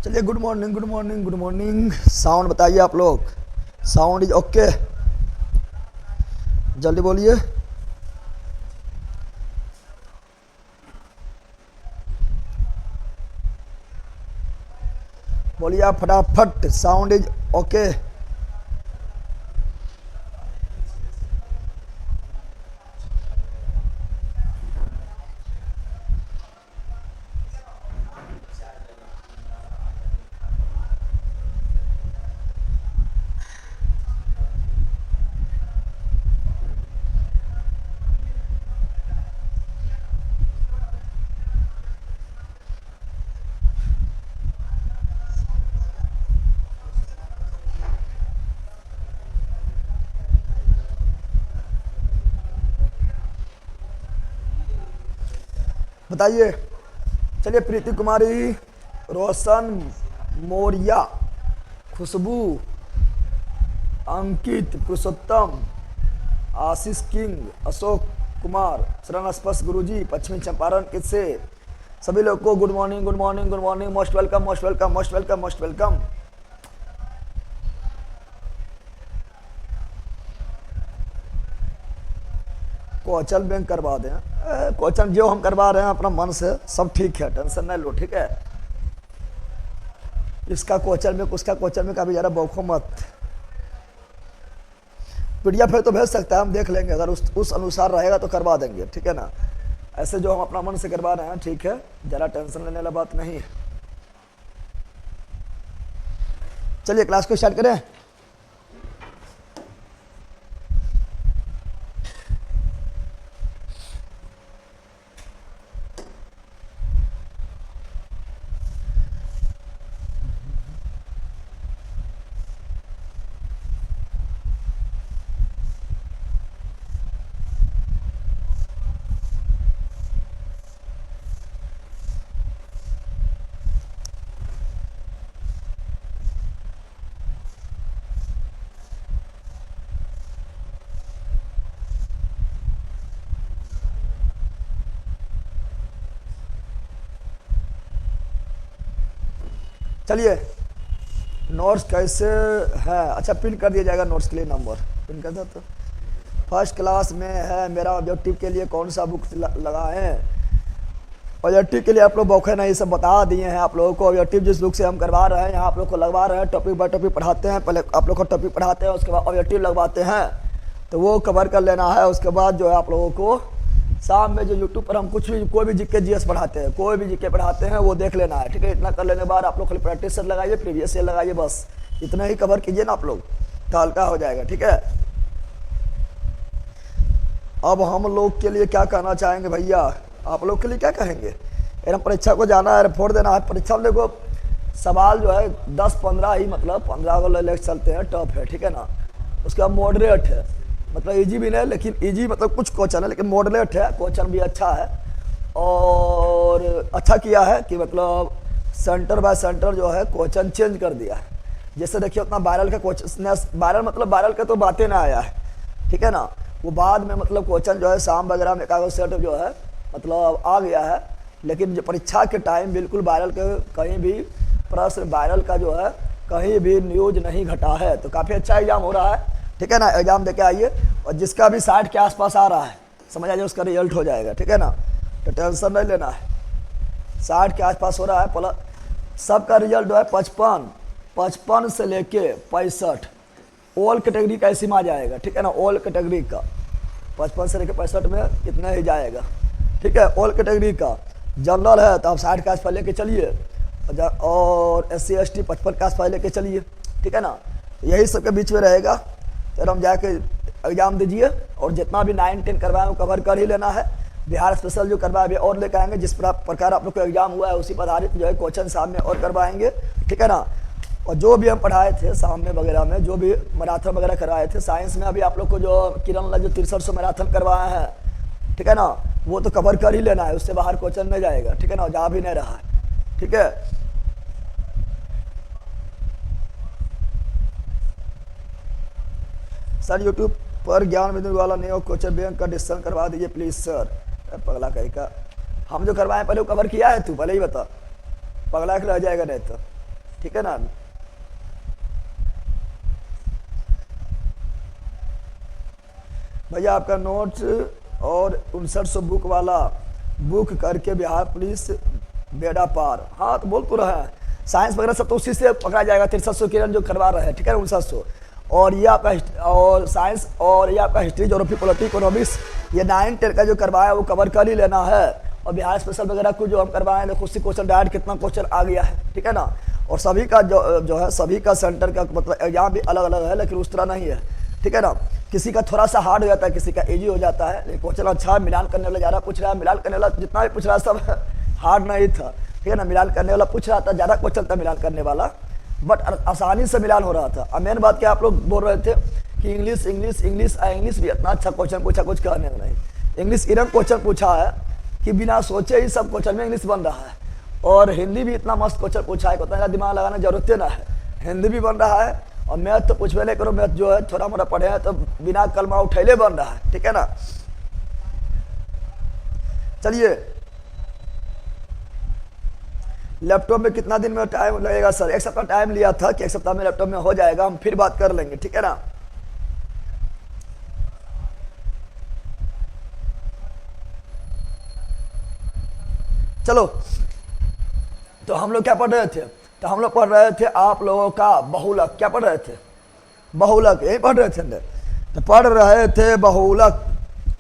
चलिए, good morning good morning good morning. Sound बताइए आप लोग। Sound is okay? जल्दी बोलिए। बोलिए आप फटाफट, साउंड इज ओके? बताइए। चलिए, प्रीति कुमारी, रोशन, मौर्या, खुशबू, अंकित, पुरुषोत्तम, आशीष किंग, अशोक कुमार, शरण स्पर्श गुरुजी, पश्चिमी चंपारण किससे, सभी लोग को good morning good morning good morning. Most welcome most welcome most welcome most welcome. Question bank करवा दें। क्वेश्चन जो हम करवा रहे हैं अपना मन से, सब ठीक है, टेंशन नहीं लो, ठीक है। इसका क्वेश्चन में उसका क्वेश्चन में कभी ज़्यादा बौखो मत। पीडीएफ है तो भेज सकता है, हम देख लेंगे, अगर उस अनुसार रहेगा तो करवा देंगे, ठीक है ना। ऐसे जो हम अपना मन से करवा रहे हैं, ठीक है, ज़्यादा टेंशन लेने वाला बात नहीं है। चलिए क्लास को स्टार्ट करें। चलिए, नोट्स कैसे है? अच्छा, पिन कर दिया जाएगा नोट्स के लिए, नंबर पिन कर दो। तो फर्स्ट क्लास में है मेरा ऑब्जेक्टिव के लिए कौन सा बुक लगाएं? ऑब्जेक्टिव के लिए आप लोग बौखे नहीं, सब बता दिए हैं आप लोगों को। ऑब्जेक्टिव जिस बुक से हम करवा रहे हैं, यहाँ आप लोग को लगवा रहे हैं, टॉपिक बाय टॉपिक पढ़ाते हैं। पहले आप लोग को टॉपिक पढ़ाते हैं, उसके बाद ऑब्जेक्टिव लगवाते हैं, तो वो कवर कर लेना है। उसके बाद जो है आप लोगों को शाम में जो यूट्यूब पर हम कुछ भी कोई भी जीके जीएस पढ़ाते हैं, कोई भी जीके पढ़ाते हैं, वो देख लेना है, ठीक है। इतना कर लेने के बाद आप लोग खाली प्रैक्टिस सेट लगाइए, प्रीवियस ईयर लगाइए, बस इतना ही कवर कीजिए ना आप लोग, तो हल्का हो जाएगा, ठीक है। अब हम लोग के लिए क्या कहना चाहेंगे भैया? आप लोग के लिए क्या कहेंगे? एकदम परीक्षा को जाना है, फोड़ देना है परीक्षा में। देखो, सवाल जो है 10-15 ही, मतलब 15 को ले चलते हैं, टफ है, ठीक है ना। उसके बाद मॉडरेट है, मतलब इजी भी नहीं, लेकिन इजी मतलब कुछ क्वेश्चन है, लेकिन मॉडरेट है, क्वेश्चन भी अच्छा है। और अच्छा किया है कि मतलब सेंटर बाय सेंटर जो है क्वेश्चन चेंज कर दिया है। जैसे देखिए, उतना वायरल का क्वेश्चन, वायरल मतलब वायरल का तो बातें ना आया है, ठीक है ना। वो बाद में मतलब क्वेश्चन जो है शाम वगैरह में कागज सेट जो है मतलब आ गया है, लेकिन जो परीक्षा के टाइम बिल्कुल वायरल के कहीं भी प्रश्न, वायरल का जो है कहीं भी न्यूज नहीं घटा है। तो काफ़ी अच्छा एग्जाम हो रहा है, ठीक है ना। एग्जाम देके आइए, और जिसका भी 60 के आसपास आ रहा है, समझ आ जाए, उसका रिजल्ट हो जाएगा, ठीक है ना। तो टेंशन नहीं लेना है। 60 के आसपास हो रहा है, प्लस सबका रिजल्ट जो है 55 से लेके 65 ऑल कैटेगरी का इसी में आ जाएगा, ठीक है ना। ऑल कैटेगरी का 55 से लेकर 65 में इतना ही जाएगा, ठीक है। ऑल कैटेगरी का जनरल है तो आप 60 के आसपास लेके चलिए, और SC ST 55 के आसपास लेके चलिए, ठीक है ना। यही सबके बीच में रहेगा। तो हम जाके एग्जाम दीजिए, और जितना भी 9-10 करवाएं वो कवर कर ही लेना है। बिहार स्पेशल जो करवाए अभी और लेकर आएंगे, जिस प्रकार आप लोग को एग्जाम हुआ है उसी पर आधारित जो है क्वेश्चन शाम में और करवाएंगे, ठीक है ना। और जो भी हम पढ़ाए थे शाम में वगैरह में, जो भी मैराथन वगैरह करवाए थे, साइंस में अभी आप लोग को जो किरण ला जो 6300 मैराथन करवाया है, ठीक है ना, वो तो कवर कर ही लेना है, उससे बाहर क्वेश्चन नहीं जाएगा, ठीक है ना, जा भी नहीं रहा है, ठीक है। सर यूट्यूब पर ज्ञान बिंदु वाला नहीं हो, क्वेश्चन बैंक का डिस्कशन करवा दीजिए प्लीज सर। पगला कहीं का हम जो करवाए पहले वो कवर किया है, तू पहले ही बता, पगला के रह जाएगा नहीं तो। ठीक है ना। भैया आपका नोट और 5900 बुक वाला बुक करके बिहार पुलिस बेड़ा पार। हाँ तो बोल तो रहा है, साइंस वगैरह सब तो उसी से पकड़ा जाएगा, 6300 किरण जो करवा रहे हैं, ठीक है ना, 5900। और ये आपका और साइंस, और ये आपका हिस्ट्री, ज्योग्राफी, पॉलिटी, इकोनॉमिक्स, ये 9 10 का जो करवाया वो कवर कर ही लेना है। और बिहार स्पेशल वगैरह को जो हम करवाएं देखो उसी क्वेश्चन डायरेक्ट कितना क्वेश्चन आ गया है, ठीक है ना। और सभी का जो है सभी का सेंटर का मतलब एग्जाम भी अलग अलग है, लेकिन उस तरह नहीं है, ठीक है ना। किसी का थोड़ा सा हार्ड हो जाता है, किसी का इजी हो जाता है, लेकिन क्वेश्चन अच्छा है। मिलान करने वाला ज़्यादा पूछ रहा है, मिलान करने वाला जितना भी पूछ रहा है सब हार्ड नहीं था, ठीक है ना। मिलान करने वाला पूछ रहा था, ज़्यादा क्वेश्चन था मिलान करने वाला, बट आसानी से मिलान हो रहा था। अब मेन बात क्या आप लोग बोल रहे थे कि इंग्लिश इंग्लिश इंग्लिश इंग्लिश भी इतना अच्छा क्वेश्चन पूछा, कुछ कहने को नहीं। इंग्लिश इरम क्वेश्चन पूछा है कि बिना सोचे ही सब क्वेश्चन में इंग्लिश बन रहा है। और हिंदी भी इतना मस्त क्वेश्चन पूछा है, उतना दिमाग लगाने की जरूरत ना है, हिंदी भी बन रहा है। और मैथ तो पूछवे नहीं करो, मैथ जो है थोड़ा मोड़ा पढ़े हैं तो बिना कलमा उठैले बन रहा है, ठीक है ना। चलिए, लैपटॉप में कितना दिन में टाइम लगेगा सर? 1 सप्ताह टाइम लिया था कि 1 सप्ताह में लैपटॉप में हो जाएगा, हम फिर बात कर लेंगे, ठीक है ना। चलो, तो हम लोग क्या पढ़ रहे थे? तो हम लोग पढ़ रहे थे आप लोगों का बहुलक। क्या पढ़ रहे थे? बहुलक, यही पढ़ रहे थे अंदर। तो पढ़ रहे थे बहुलक,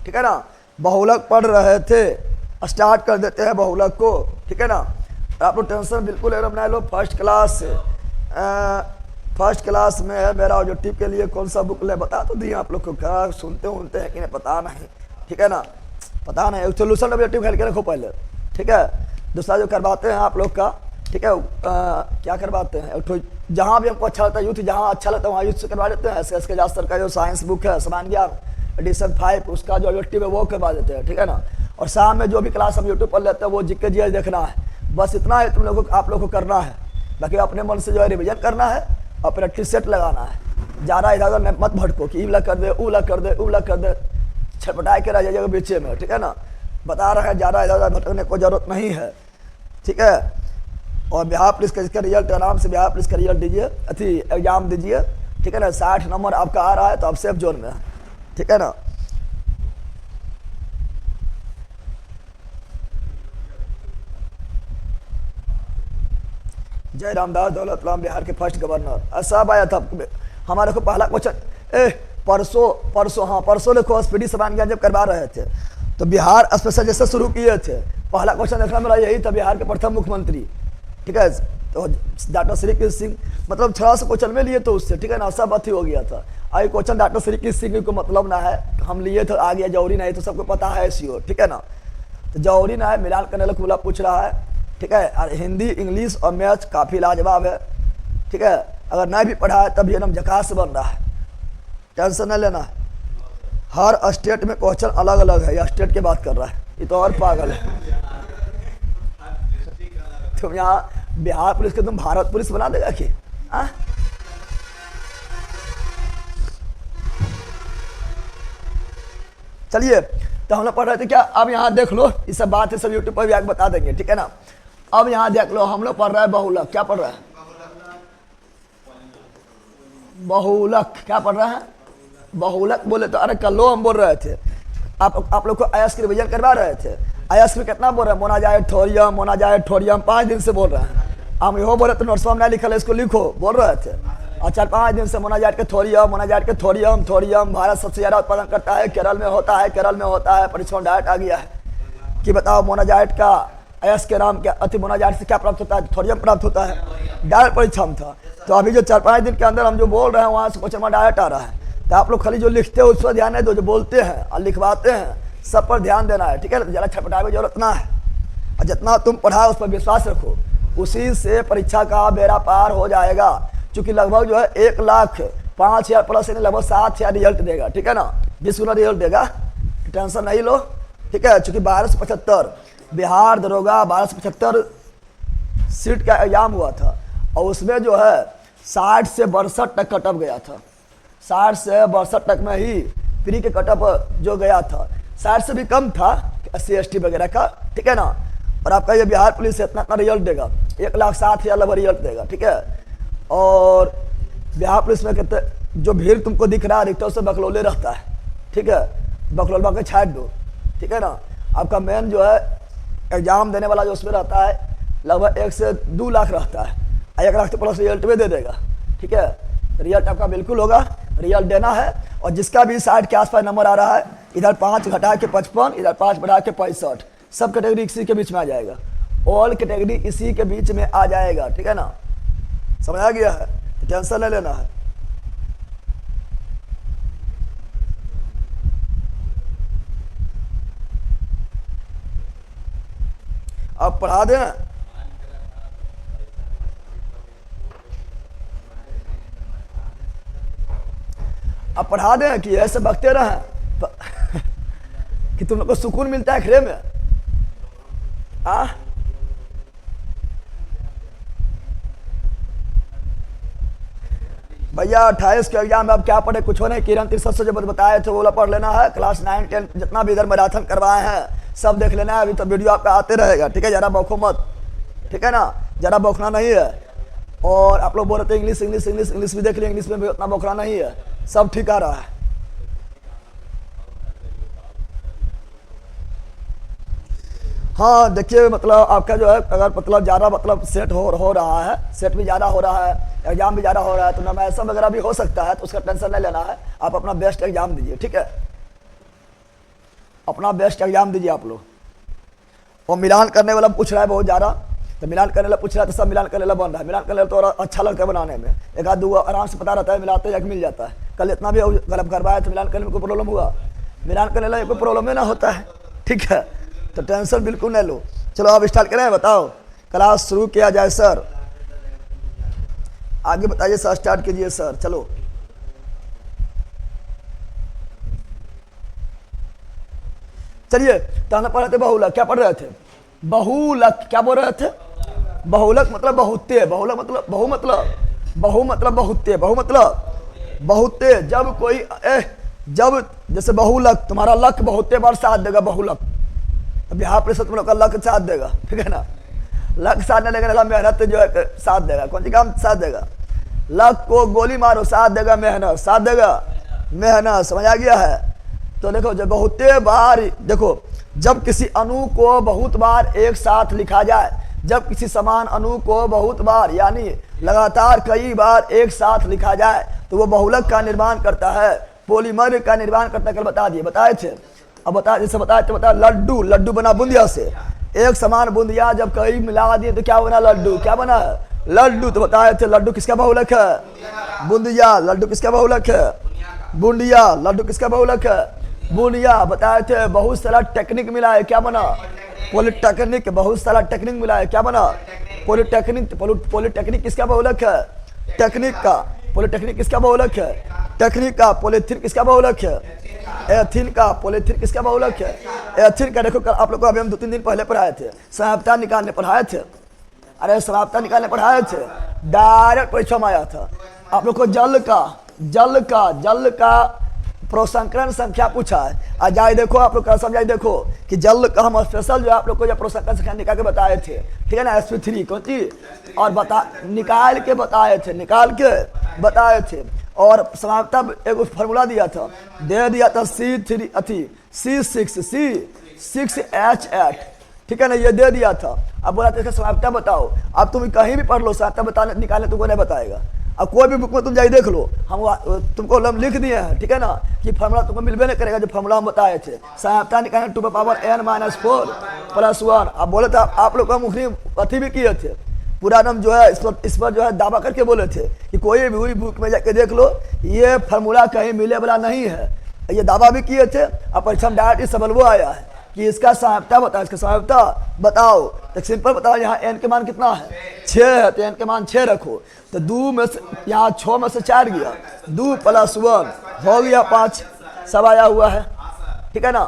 ठीक है ना। बहुलक पढ़ रहे थे, स्टार्ट कर देते हैं बहुलक को, ठीक है ना। आप लोग टेंशन बिल्कुल एकदम ना लो। फर्स्ट क्लास में है मेरा ऑब्जेक्टिव के लिए कौन सा बुक ले, बता तो दिए आप लोग को, क्या सुनते हैं कि नहीं पता नहीं, ठीक है ना। पता नहीं, सोल्यूशन ऑब्जेक्टिव खेल के रखो पहले, ठीक है। दूसरा जो करवाते हैं आप लोग का, ठीक है, क्या करवाते हैं, तो जहाँ भी हमको अच्छा लगता है, यूथ जहाँ अच्छा लगता है वहाँ यूथ से करवा देते हैं। एस के जास्तर का जो साइंस बुक है, समान ज्ञान एडिशन 5, उसका जो ऑब्जेक्टिव है वो करवा देते हैं, ठीक है ना। और शाम में जो भी क्लास हम यूट्यूब पर लेते हैं वो जीके जी देखना है, बस इतना है तुम लोगों को, आप लोग को करना है। बाकी अपने मन से जो है रिविजन करना है और प्रैक्टिस सेट लगाना है। ज़्यादा इधर उधर मत भटको कि इला कर दे, उला कर दे, उला कर दे, छटपटाए के रह जाइएगा बीचे में, ठीक है ना। बता रहे हैं ज़्यादा इधर उधर भटकने को जरूरत नहीं है, ठीक है। और बिहार पुलिस का इसका रिजल्ट आराम से बिहार पुलिस का रिजल्ट दीजिए, अथी एग्जाम दीजिए, ठीक है ना। 60 नंबर आपका आ रहा है तो आप सेफ जोन में है, ठीक है ना। जय रामदास दौलत राम बिहार के फर्स्ट गवर्नर, सब आया था हमारे को पहला क्वेश्चन। परसों देखो स्पीडी समान ज्ञान जब करवा रहे थे तो बिहार स्पेशल जैसे शुरू किए थे, पहला क्वेश्चन देखना मेरा यही था, बिहार के प्रथम मुख्यमंत्री, ठीक है। तो डॉक्टर श्री कृष्ण सिंह, मतलब 600 क्वेश्चन में लिए तो उससे, ठीक है ना, सब अथी हो गया था। आई क्वेश्चन डॉक्टर श्री कृष्ण सिंह को मतलब ना है, हम लिए तो आ गया, जौहरी नहीं तो सबको पता है सीओ, ठीक है ना। तो जौहरी ना है, मिलान करने वाला खुला पूछ रहा है, ठीक है। और हिंदी इंग्लिश और मैथ काफ़ी लाजवाब है, ठीक है। अगर नहीं भी पढ़ा है तब एकदम झकास बन रहा है, टेंशन नहीं लेना है। हर स्टेट में क्वेश्चन अलग अलग है, या स्टेट की बात कर रहा है, ये तो और पागल है। तुम यहाँ बिहार पुलिस के तुम भारत पुलिस बना देगा कि? चलिए, तो हम लोग पढ़ रहे थे क्या, अब यहाँ देख लो, ये सब बात है सब यूट्यूब पर भी आगे बता देंगे, ठीक है ना। अब यहाँ देख लो, हम लोग पढ़ रहे हैं बहुलक। क्या पढ़ रहे हैं? बहुलक क्या पढ़ रहे हैं? बहुलक बोले तो अरे कल हम बोल रहे थे, आप लोग को आयस की रिविजन करवा रहे थे। आयस में कितना बोल रहे हैं? मोनाजाइट थोरियम 5 दिन से बोल रहे हैं। हम यो बोल रहे थे नोट्स में नहीं लिखा है, इसको लिखो, बोल रहे थे। और 4-5 दिन से मोनाजाइट के थोरियम भारत सबसे ज़्यादा उत्पादन करता है, केरल में होता है। परीक्षा डायरेक्ट आ गया है कि बताओ मोनाजाइट का आयस के नाम क्या, अति मोनाजाइट से क्या प्राप्त होता है? थोरियम प्राप्त होता है। डायरेक्ट परीक्षा में था, तो अभी जो 4-5 दिन के अंदर हम जो बोल रहे हैं वहाँ से क्वेश्चन डायरेक्ट आ रहा है। तो आप लोग खाली जो लिखते हो उस पर ध्यान नहीं दो, जो बोलते हैं और लिखवाते हैं सब पर ध्यान देना है, ठीक है। ज़्यादा छटपटाने की जरूरत ना है, और जितना तुम पढ़ा उस पर विश्वास रखो, उसी से परीक्षा का बेड़ा पार हो जाएगा। क्योंकि लगभग जो है 1,05,000 प्लस लगभग 7,000 रिजल्ट देगा, ठीक है ना। 20 गुना रिजल्ट देगा, टेंशन नहीं लो, ठीक है। चूँकि 1275 बिहार दरोगा 1275 सीट का एग्जाम हुआ था, और उसमें जो है 60 से 62 तक कटअप गया था। 60 से 62 तक में ही प्री के कटअप जो गया था, 60 से भी कम था SC ST वगैरह का, ठीक है ना। और आपका ये बिहार पुलिस इतना इतना रिजल्ट देगा, 1,07,000 लगभग रिजल्ट देगा, ठीक है। और बिहार पुलिस में कहते जो भीड़ तुमको दिख रहा है अधिकतर उससे बकलौले रहता है, ठीक है, बकलौलवा के छाट दो, ठीक है ना। आपका मेन जो है एग्जाम देने वाला जो उसमें रहता है लगभग 1 से 2 लाख रहता है, 1 लाख तो प्लस रिजल्ट भी दे देगा, ठीक है। रिजल्ट आपका बिल्कुल होगा, रिजल्ट देना है। और जिसका भी 60 के आसपास नंबर आ रहा है, इधर 5 घटा के 55, इधर 5 बढ़ा के 65, सब कैटेगरी इसी के बीच में आ जाएगा, ऑल कैटेगरी इसी के बीच में आ जाएगा, ठीक है ना। समझ आ गया है, तो टेंशन नहीं लेना है। अब पढ़ा देना, अब पढ़ा दें कि ऐसे बकते रहें कि तुम लोग को सुकून मिलता है खेले में। भैया 28 के एग्जाम में अब क्या पढ़े, कुछ नहीं। किरण तिरसठ से जब बताए थे वो वाला पढ़ लेना है। क्लास 9, 10 जितना भी इधर मैराथन करवाए हैं सब देख लेना है। अभी तो वीडियो आपका आते रहेगा, ठीक है। ज़्यादा बौखो मत, ठीक है ना, ज़्यादा बौखना नहीं है। और आप लोग बोल रहे थे इंग्लिश इंग्लिश इंग्लिश इंग्लिश भी देख लिया, इंग्लिश में भी उतना बौखना नहीं है, सब ठीक आ रहा है। हाँ देखिए, मतलब आपका जो है अगर मतलब ज़्यादा मतलब सेट हो रहा है, सेट भी ज़्यादा हो रहा है, एग्जाम भी ज़्यादा हो रहा है, तो नॉमिनेशन वगैरह भी हो सकता है, तो उसका टेंशन नहीं लेना है। आप अपना बेस्ट एग्जाम दीजिए, ठीक है, अपना बेस्ट एग्जाम दीजिए आप लोग। और मिलान करने वाला पूछ रहा है बहुत ज़्यादा, तो मिलान करने वाला पूछ रहा है, तो सब मिलान करने वाला बन रहा है। मिलान करने वाला तो अच्छा लगता है बनाने में, एक आध दो आराम से पता रहता है, मिलाते जाके मिल जाता है। कल इतना भी गलत करवाया तो मिलान करने में कोई प्रॉब्लम हुआ? मिलान करने वाला कोई प्रॉब्लम ना होता है, ठीक है, तो टेंशन बिल्कुल नहीं लो। चलो अब स्टार्ट करें, बताओ क्लास शुरू किया जाए सर, आगे बताइए सर, स्टार्ट कीजिए सर। चलो चलिए, तो हम पढ़ रहे थे बहुलक, क्या पढ़ रहे थे? बहुलक, क्या बोल रहे थे? बहुलक मतलब बहुते, बहुलक मतलब बहु मतलब बहु मतलब बहुते, बहु मतलब बहुते। जब कोई जब जैसे बहुलक, तुम्हारा लक बहुते बार साथ देगा, बहुलक। बिहार पुलिस तुम लोग का लक साथ देगा, ठीक है ना। लक साथ नहीं देगा, मेहनत जो है साथ देगा। कौन सी काम साथ देगा? लक को गोली मारो, साथ देगा मेहनत, साथ देगा मेहनत। समझ आ गया है? तो देखो, जब बहुते बार, देखो जब किसी अणु को बहुत बार एक साथ लिखा जाए, जब किसी समान अणु को बहुत बार यानी लगातार कई बार एक साथ लिखा जाए, तो वो बहुलक का निर्माण करता है, पॉलीमर का निर्माण करता है। कल बता दिए, बताए थे। अब बता, जैसे बताए तो बता, लड्डू, लड्डू बना बूंदिया से। एक समान बूंदिया जब कई मिला दिए तो क्या बना? लड्डू। क्या बना है? लड्डू। तो बताए थे लड्डू किसका बहुलक है? बूंदिया। लड्डू किसका बहुलक है? बूंदिया। लड्डू किसका बहुलक है? बूंदिया। बताए थे बहुत सारा टेक्निक मिला है, क्या बना? पॉलिटेक्निक। बहुत सारा टेक्निक मिला है, क्या बना? पॉलिटेक्निक। पॉलिटेक्निक किसका बहुलक है? टेक्निक का। पॉलिटेक्निक किसका बहुलक है? टेक्निक का। पॉलीथीन किसका बहुलक है? एथिन का। पॉलीथीन किसका बहुलक है? एथिन का। देखो आप लोग को अभी हम 2-3 दिन पहले पढ़ाए थे, समाप्ता निकालने पढ़ाए थे। अरे समाप्ता निकालने पढ़ाए थे, डायरेक्ट परीक्षा में आया था। आप लोग को जल का प्रोसंकरण संख्या पूछा है। आ जाए देखो, आप लोग का समझाई देखो कि जल का हम स्पेशल जो है आप लोग को प्रोसंकरण संख्या निकाल के बताए थे, ठीक है ना, sp3 कौन सी, और निकाल के बताए थे। और समाप्ता एक फार्मूला दिया था, दे दिया था C6H8, ठीक है ना, ये दे दिया था। अब बोला था समाप्ता बताओ। अब तुम कहीं भी पढ़ लो, समाप्ता बताने निकालने तुमको नहीं बताएगा। अब कोई भी बुक में तुम जाइए देख लो, हम तुमको हम लिख दिए हैं, ठीक है ना, कि फार्मूला तुमको मिलबे नहीं करेगा जो फार्मूला हम बताए थे। समाप्ता निकालने 2n-4 + 1। अब बोले थे आप लोग का मुखरी अथी भी किए थे, पूरा नाम जो है इस पर जो है दावा करके बोले थे कि कोई भी हुई बुक में जाके देख लो, ये फार्मूला कहीं मिले वाला नहीं है, ये दावा भी किए थे। अब परीक्षा में डायरेक्ट सवाल वो आया है कि इसका समाप्ता बताओ, इसका समाप्ता बताओ। तो सिंपल बताओ, यहाँ n के मान कितना है? 6 है, तो n के मान 6 रखो। तो 2 में से यहाँ 6 में से 4 गया, 2 + 1 हो गया 5, सब आया हुआ है, ठीक है ना।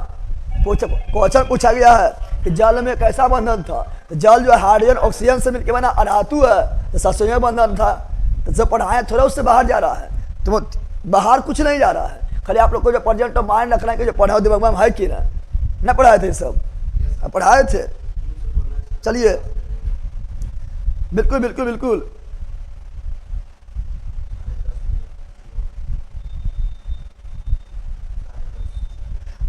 क्वेश्चन पूछा गया है कि जल में कैसा बंधन था? तो जल जो है हाइड्रोजन ऑक्सीजन से मिलकर बना अधातु है, तो सस्यों बंधन था। तो जब पढ़ाए थोड़ा उससे बाहर जा रहा है, तो बाहर कुछ नहीं जा रहा है, खाली आप लोग को जो प्रेजेंट ऑफ माइंड रखना है कि जो पढ़ाओ दिमाग में है कि ना पढ़ाए थे, सब पढ़ाए थे। चलिए, बिल्कुल बिल्कुल बिल्कुल।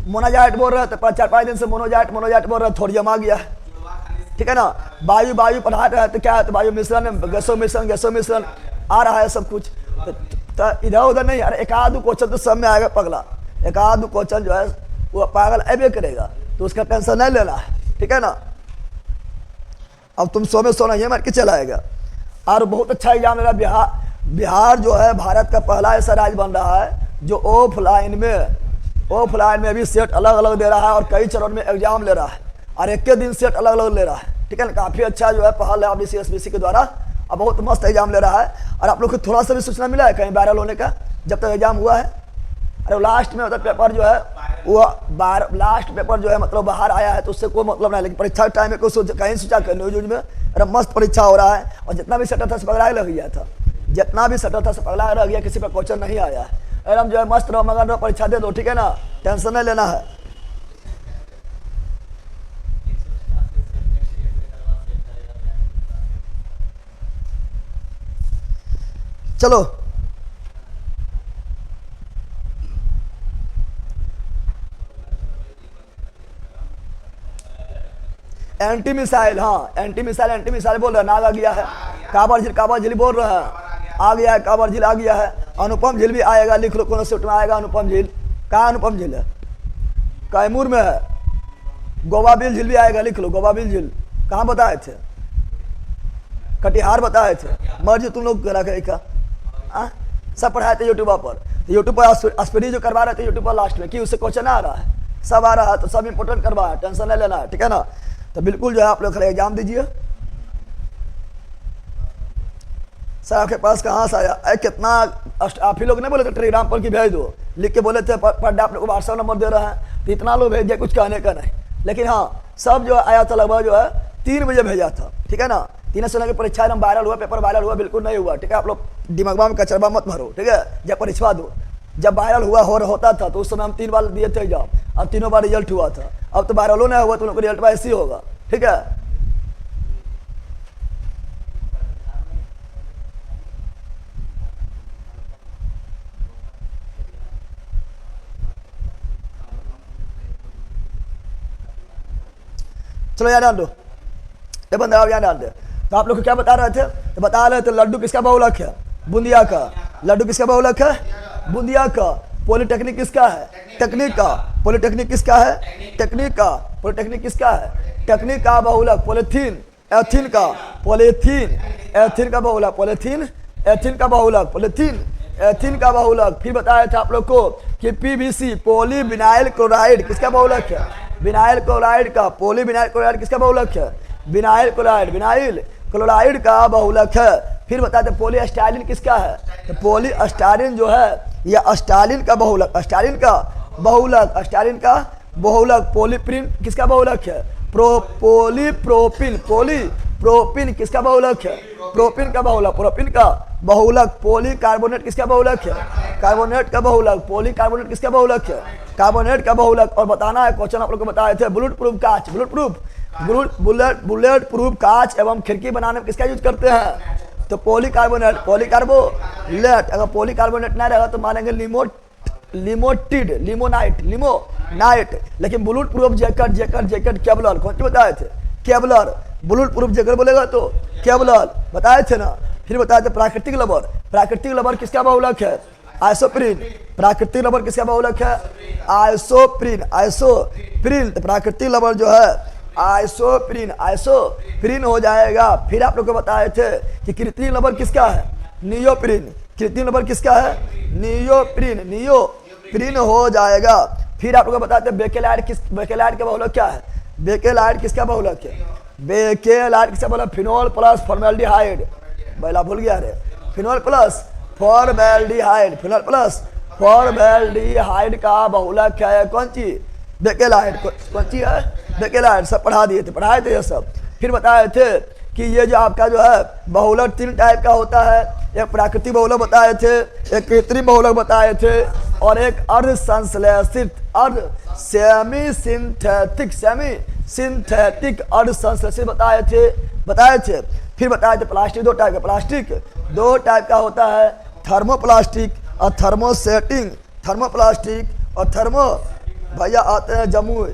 मोनोजाइट बोल रहे थे, 4-5 दिन से मोनोजाइट मोनोजाइट बोल रहे, थोड़ी जमा गया है, ठीक है ना। वायु वायु पढ़ा रहे हैं तो क्या है, तो वायु मिश्रण, गैसों मिश्रण आ रहा है सब कुछ। तो इधर उधर नहीं, अरे एक आध क्वेश्चन तो सब में आएगा पगला, एक आध क्वेश्चन जो है वो पागल ऐबे करेगा, तो उसका टेंशन नहीं लेना है, ठीक है ना। अब तुम 100 में 100 नहीं मार के चलाएगा। और बहुत अच्छा एग्जाम ले रहा बिहार जो है भारत का पहला ऐसा राज्य बन रहा है जो ऑफलाइन में भी सेट अलग अलग दे रहा है और कई चरण में एग्जाम ले रहा है और एक के दिन सेट अलग अलग ले रहा है, ठीक है ना। काफ़ी अच्छा जो है पहल है अपनी CSBC के द्वारा, अब बहुत मस्त एग्जाम ले रहा है। और आप लोग को थोड़ा सा भी सूचना मिला है कहीं वायरल होने का जब तक एग्जाम हुआ है? अरे लास्ट में मतलब पेपर जो है वो लास्ट पेपर जो है मतलब बाहर आया है तो उससे कोई मतलब नहीं, लेकिन परीक्षा के टाइम में कोई कहीं सोचा कर न्यूज में अरे मस्त परीक्षा हो रहा है और जितना भी सटर था पगड़ा लग गया था, जितना भी सटर था पगड़ा रह गया, किसी पर क्वेश्चन नहीं आया। एकदम जो है मस्त रहो मगन रहो, परीक्षा दे दो, ठीक है ना, टेंशन नहीं लेना है। चलो एंटी मिसाइल, हाँ एंटी मिसाइल बोल रहा है, नाग आ गया है। काबर झील बोल रहा है, आ गया है, काबर झील आ गया है। अनुपम झील भी आएगा, लिख लो कौन सेट में आएगा अनुपम झील। कहाँ अनुपम झील है? कैमूर में है। गोवाबिल झील भी आएगा, लिख लो गोवाबिल झील। कहाँ बताए थे? कटिहार बताए थे। मर्जी तुम लोग करा का सब पढ़ाए थे यूट्यूब पर। यूट्यूब पर अस्परी जो करवा रहे थे यूट्यूब पर लास्ट में कि उससे क्वेश्चन आ रहा है, सब आ रहा है, तो सब इंपोर्टेंट करवा है, टेंशन नहीं लेना है, ठीक है ना। तो बिल्कुल जो है आप लोग खड़े एग्जाम दीजिए। सर आपके पास कहाँ से आया? अरे कितना आप ही लोग नहीं बोले थे टेलीग्राम पर कि भेज दो, लिख के बोले थे पर डे आप लोग को व्हाट्सएप नंबर दे रहे हैं, तो इतना लोग भेज दिया, कुछ कहने का नहीं। लेकिन हाँ सब जो आया था लगभग जो है 3 बजे भेजा था, ठीक है ना। 3 से की परीक्षा एकदम वायरल हुआ, पेपर वायरल हुआ, बिल्कुल नहीं हुआ, ठीक है। आप लोग दिमाग में कचरबा मत भरो, ठीक है। जब परीक्षा दो, जब वायरल हुआ होता था तो उस समय हम 3 बार दिए थे एग्जाम, अब 3 बार रिजल्ट हुआ था। अब तो वायरल नहीं हुआ तो उनको रिजल्ट ऐसे ही होगा, ठीक है। चलो यार डाल दो, ये बंदे आप यहाँ डाल दे। तो आप लोग को क्या बता रहे थे? तो बता रहे थे लड्डू किसका बहुलक है? बूंदिया का। लड्डू किसका बहुलक है? बूंदिया का। पॉलिटेक्निक किसका है? टेक्निक का। पॉलिटेक्निक किसका है? टेक्निक का। पॉलिटेक्निक किसका है? टेक्निक का बहुलक पॉलिथीन, एथिन का। पॉलिथीन एथिन का बहुलक, पॉलिथीन एथिन का बहुलक, पॉलिथीन एथिन का बहुलक। फिर बताया था आप लोग को कि PVC पॉली विनाइल क्लोराइड किसका बहुलक है? विनाइल क्लोराइड का। पॉली विनाइल क्लोराइड किसका बहुलक है? विनाइल क्लोराइड का बहुलक है। फिर बताते पॉली स्टाइलिन किसका है? तो पॉली स्टाइलिन जो है यह स्टालिन का बहुलक, स्टालिन का बहुलक, स्टालिन का बहुलक। पॉलीप्रीन किसका बहुलक है? पॉलीप्रोपिन, पॉलीप्रोपिन किसका बहुलक है? प्रोपिन का बहुलक, प्रोपिन का बहुलक। पॉलीकार्बोनेट किसका बहुलक है? कार्बोनेट का बहुलक। पॉलीकार्बोनेट किसका बहुलक है? कार्बोनेट का बहुलक। और बताना है क्वेश्चन आप लोग को बताए थे बुलेट प्रूफ कांच, बुलेट प्रूफ कांच एवं खिड़की बनाने में किसका यूज करते हैं? तो पॉलीकार्बोनेट, पॉलीकार्बोनेट। अगर पॉलीकार्बोनेट नहीं रहेगा तो मानेंगे लिमोटिड, लिमोनाइट। लेकिन बुलेट प्रूफ जैकेट केबलर कौन सी बताए थे? केबलर। बुलेट प्रूफ जैकेट बोलेगा तो केबलर बताए थे ना। फिर बताए थे प्राकृतिक रबर, प्राकृतिक रबर किसका बहुलक है? आइसोप्रीन। प्राकृतिक रबर किसका बहुलक है? आइसोप्रीन। तो प्राकृतिक रबर जो है आइसोप्रीन हो जाएगा। फिर आप लोग को बताए थे कि कृत्रिम रबर किसका है? नियोप्रीन। कृत्रिम रबर किसका है? नियोप्रीन हो जाएगा। फिर आप लोग को बताते हैं बेकेलाइट का बहुलक क्या है? बेकेलाइट किसका बहुलक है? बेकेलाइट किसका बहुलक? Phenol plus formaldehyde. पहला भूल गया रे, phenol plus formaldehyde, phenol plus formaldehyde का बहुलक है कौन सी? बेकेलाइट। कौन सी है? बेकेलाइट। सब पढ़ाए थे ये सब। फिर बताए थे कि ये जो आपका जो है बहुलक 3 टाइप का होता है, एक प्राकृतिक बहुलक बताए थे, एक कृत्रिम बहुलक बताए थे और एक अर्ध संश्लेषित, अर्ध सेमी सिंथेटिक और संश्लेषित बताए थे। फिर बताए थे प्लास्टिक दो टाइप का, प्लास्टिक दो टाइप का होता है, थर्मोप्लास्टिक और थर्मोसेटिंग। थर्मोप्लास्टिक और थर्मो, भैया आते हैं जम्मू,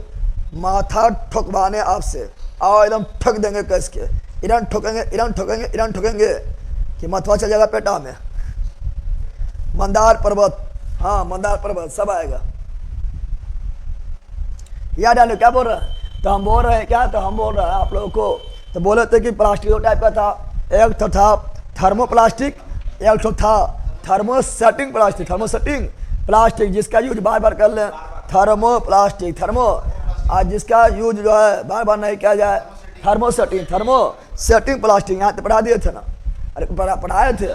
माथा ठोकवाने आपसे, आओ एकदम ठक देंगे कस के, इरन ठोकेंगे इरन ठोकेंगे इरन ठोकेंगे कि मथुआ चल जाएगा पेटा में। मंदार पर्वत, हाँ मंदार पर्वत सब आएगा। याद आने क्या बोल रहे हैं, तो हम बोल रहे हैं क्या, तो हम बोल रहे हैं आप लोगों को, तो बोले थे कि प्लास्टिक दो टाइप का था, एक तो था थर्मोप्लास्टिक, एक तो था थर्मोसेटिंग प्लास्टिक। थर्मोसेटिंग प्लास्टिक जिसका यूज बार बार कर लें, थर्मोप्लास्टिक थर्मो, आज जिसका यूज जो है बार बार नहीं किया जाए, थर्मोसेटिंग। थर्मोसेटिंग प्लास्टिक यहाँ तो पढ़ा दिए थे ना, अरे पढ़ाए थे।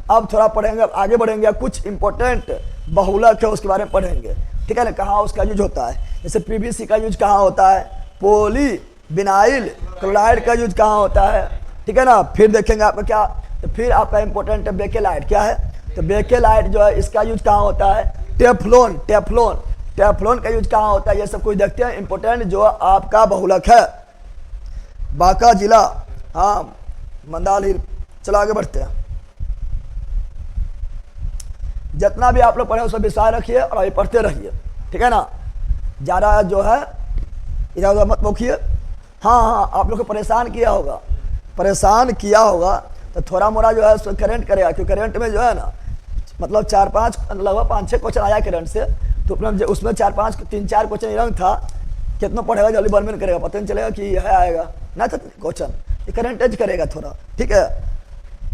अब थोड़ा पढ़ेंगे, अब आगे बढ़ेंगे, कुछ इंपॉर्टेंट बहुलक है उसके बारे में पढ़ेंगे, ठीक है ना, कहाँ उसका यूज होता है। जैसे पीवीसी का यूज कहाँ होता है, पोली विनाइल क्लोराइड का यूज कहाँ होता है, ठीक है ना। फिर देखेंगे आपका क्या, तो फिर आपका इंपॉर्टेंट है बेकेलाइट। क्या है, तो बेकेलाइट जो है इसका यूज कहाँ होता है, टेफ्लॉन। टेफ्लॉन टेफ्लॉन का यूज कहाँ होता है, ये सब कुछ देखते हैं इंपॉर्टेंट जो आपका बहुलक है। बांका जिला, हाँ मंदाल हिल। चलो आगे बढ़ते हैं। जितना भी आप लोग पढ़े उसमें विश्वास रखिए और अभी पढ़ते रहिए, ठीक है ना, ज़्यादा जो है इधर उधर मत बोखिए। हाँ हाँ, आप लोग को परेशान किया होगा तो थोड़ा मोड़ा जो है उसको करेंट करेगा, क्योंकि करेंट में जो है ना मतलब लगभग 5-6 क्वेश्चन आया करंट से, तो अपना उसमें 3-4 क्वेश्चन रंग था, कितना पढ़ेगा जल्दी बन में करेगा, पता नहीं चलेगा कि यह आएगा ना था क्वेश्चन, ये करंट एज करेगा थोड़ा, ठीक है।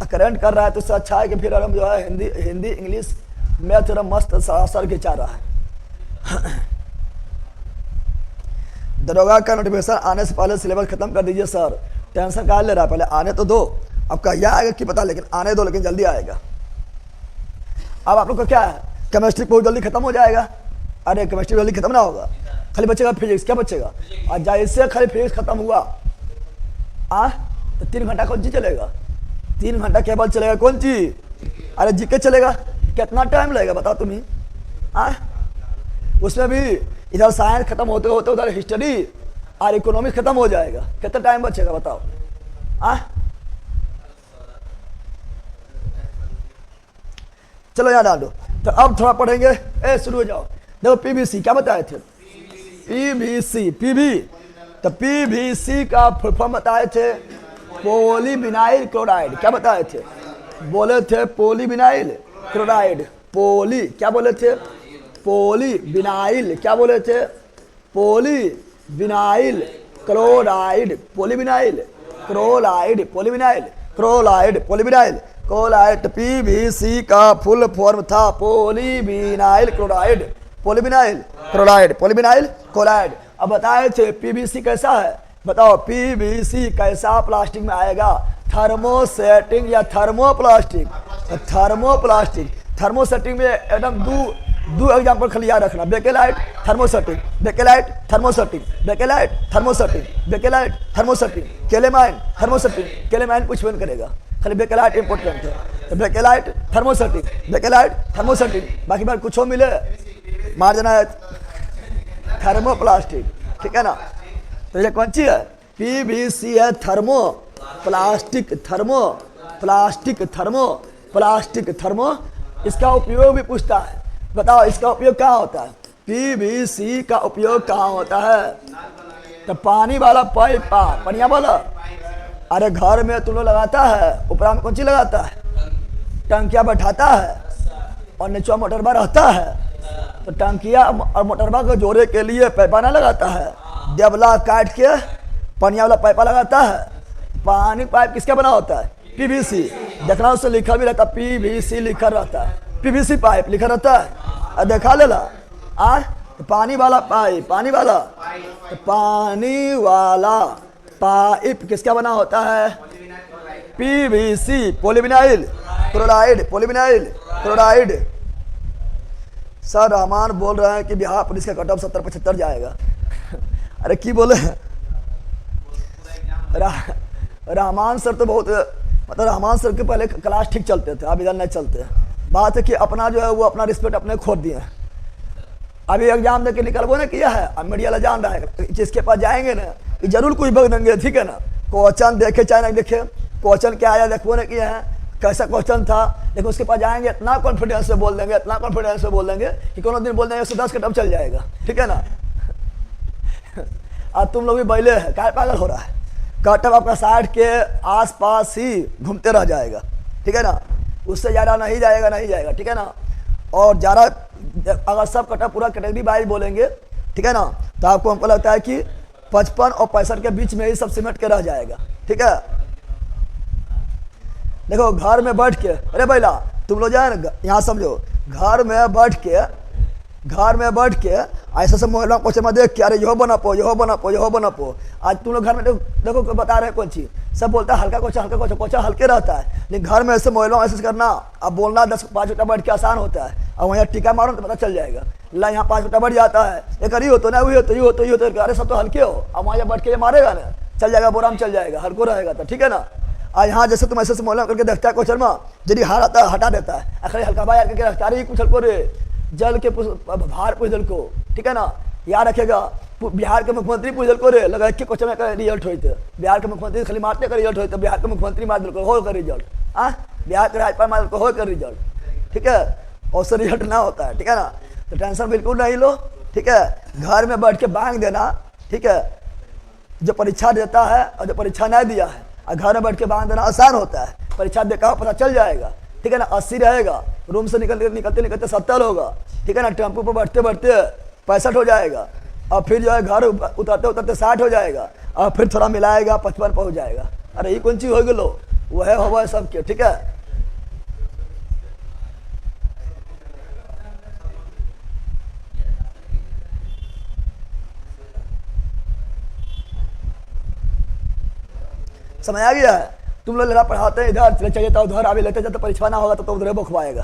करंट कर रहा है तो उससे अच्छा है कि फिर हम जो है हिंदी इंग्लिश में थोड़ा मस्त सर खिंचा रहा है। दरोगा का नोटिफिकेशन आने से पहले सिलेबस खत्म कर दीजिए सर, टेंशन कहाँ ले रहा है, पहले आने तो दो, अब कहिए आएगा कि पता, लेकिन आने दो, लेकिन जल्दी आएगा। अब आप लोग का क्या है, केमिस्ट्री बहुत जल्दी खत्म हो जाएगा। अरे केमिस्ट्री जल्दी खत्म ना होगा, खाली बचेगा फिजिक्स। क्या बचेगा, और जैसे खाली फिजिक्स खत्म हुआ तो 3 घंटा कौन चीज चलेगा, 3 घंटा केवल चलेगा कौन चीज, अरे जीके चलेगा। कितना टाइम लगेगा बताओ तुम ही, उसमें भी इधर साइंस खत्म होते होते उधर हिस्ट्री और इकोनॉमिक्स खत्म हो जाएगा, कितना टाइम बचेगा बताओ। चलो यहाँ डाल दो। तो अब थोड़ा पढ़ेंगे, शुरू हो जाओ। देखो पीवीसी क्या बताए थे, पीवीसी तो पीवीसी का फुल फॉर्म बताए थे पॉलीविनाइल क्लोराइड। क्या बताए थे, बोले थे पॉलीविनाइल क्लोराइड, पोली क्या बोले थे, पॉलीविनाइल, क्या बोले थे, polyvinyl chloride, polyvinyl chloride, polyvinyl chloride, polyvinyl chloride. PVC का फुल फॉर्म था polyvinyl chloride, polyvinyl chloride, polyvinyl chloride. अब बताए थे पीवीसी कैसा है, बताओ पीवीसी कैसा प्लास्टिक में आएगा, थर्मोसेटिंग या थर्मोप्लास्टिक। थर्मोप्लास्टिक थर्मोसेटिंग में एकदम दो एग्जाम्पल खाली याद रखना, bakelite thermosetting, bakelite thermosetting, bakelite thermosetting, bakelite thermosetting, केलेमाइन थर्मोसेटिंग, केलेमाइन कुछ बन करेगा, खाली बेकेलाइट इंपॉर्टेंट है। तो बेकेलाइट थर्मोसेटिंग, बेकेलाइट थर्मोसेटिंग, बाकी बार कुछ हो मिले मार देना है थर्मोप्लास्टिक, ठीक है ना। तो ये कौन सी है, पीवीसी है thermo plastic, thermo plastic, thermo plastic, thermo. इसका उपयोग भी पूछता है, बताओ इसका उपयोग कहाँ होता है, पीवीसी का उपयोग कहाँ होता है, तो पानी वाला पाइप, पनिया वाला, अरे घर में तुम लोग लगाता है, ऊपर में कौन चीज लगाता है, टंकिया बैठाता है और नीचे मोटरबा रहता है, तो टंकिया और मोटरबा को जोड़े के लिए पैपाना लगाता है, देवला काट के पनिया वाला पाइपा लगाता है। पानी पाइप किसका बना होता है, पीवीसी, देखना उससे लिखा भी रहता है, पीवीसी लिखा रहता है, पीवीसी पाइप लिखा रहता है, देखा लेला तो पानी वाला पाइप, पानी वाला, तो पानी वाला पाइप किसका बना होता है, PVC, polyvinyl chloride, polyvinyl chloride. Sir Rahman बोल रहे हैं कि बिहार पुलिस का कट ऑफ 70-75 जाएगा। अरे की बोले, रहमान सर तो बहुत, मतलब रहमान सर के पहले क्लास ठीक चलते थे, अब इधर नहीं चलते। बात है कि अपना जो है वो अपना रिस्पेक्ट अपने खो दिए हैं। अभी एग्जाम दे के निकलबो ना किया है, अब मीडिया ला जान रहा है, जिसके पास जाएंगे ना ये जरूर कुछ बग देंगे, ठीक है ना। क्वेश्चन देखे चाहे नहीं देखे, क्वेश्चन क्या आया देखो ना किया है, कैसा क्वेश्चन था, लेकिन उसके पास जाएंगे इतना कॉन्फिडेंस से बोल देंगे, इतना कॉन्फिडेंस से बोल देंगे कि कोनो दिन बोल देंगे 110 का टप चल जाएगा, ठीक है ना। अब तुम लोग भी बैले है, क्या पागल हो रहा है, कटअप आपका 60 के आसपास ही घूमते रह जाएगा, ठीक है ना, उससे ज़्यादा नहीं जाएगा, नहीं जाएगा, ठीक है ना। और ज़्यादा अगर सब कटअप पूरा कैटेगरी वाइज बोलेंगे, ठीक है ना, तो आपको हमको लगता है कि 55 और 65 के बीच में ही सब सिमट के रह जाएगा, ठीक है। देखो घर में बैठ के, अरे भैया तुम लोग जाए ना यहाँ समझो, घर में बैठ के ऐसा सब महिला को में देख के अरे यहो बना पो, यहो बना पो, यहो बना पो। आज तुम लोग घर में देखो बता रहे हैं कौन चीज़, सब बोलता है हल्का क्वेश्चन हल्के रहता है, लेकिन घर में ऐसे महिलाओं ऐसे करना, अब बोलना 10-5 बेटा बैठ के आसान होता है, अब वहाँ टीका मारो तो पता चल जाएगा, ला यहाँ 5 बेटा बढ़ जाता है, एक अरे हो तो ना हुई हो तो ये हो तो ये होते, अरे सब तो हल्के हो, अब वहाँ बैठ के ये मारेगा ना, चल जाएगा बोराम चल जाएगा, हल्को रहेगा तो, ठीक है ना। और यहाँ जैसे तुम ऐसे महिला करके देखता है क्वेश्चन में, यदि हार आता है हटा देता है, अखरे हल्का भाई करके रखता है, कुछ हल्को रे जल के भार पूछ दल को, ठीक है ना, याद रखेगा। बिहार के मुख्यमंत्री पूछ दल को रे लगा के क्वेश्चन में रिजल्ट होते, बिहार के मुख्यमंत्री खाली मारते का रिजल्ट होते, बिहार के मुख्यमंत्री मार दिल हो कर रिजल्ट, बिहार के राज्यपाल मार दिल हो कर रिजल्ट, ठीक है, और से रिजल्ट ना होता है, ठीक है ना। तो टेंशन बिल्कुल नहीं लो, ठीक है, घर में बैठ के बांग देना, ठीक है, जो परीक्षा देता है और जो परीक्षा नहीं दिया है, और घर में बैठ के बांध देना आसान होता है, परीक्षा देखा पता चल जाएगा, ठीक है ना। 80 रहेगा, रूम से निकलते 70 होगा, ठीक है ना, टेम्पो पर बैठते 65 हो जाएगा, और फिर जो है घर उतरते 60 हो जाएगा, और फिर थोड़ा मिलाएगा 55 पहुँच जाएगा। अरे ये कौन चीज़ हो गलो, वह हो सबके, ठीक है। समझ आ गया है। तुम लोग लड़ा पढ़ाते हैं इधर चले चाहिए तो उधर अभी लेते जाते परीक्षा ना होगा तो उधर बुखवाएगा।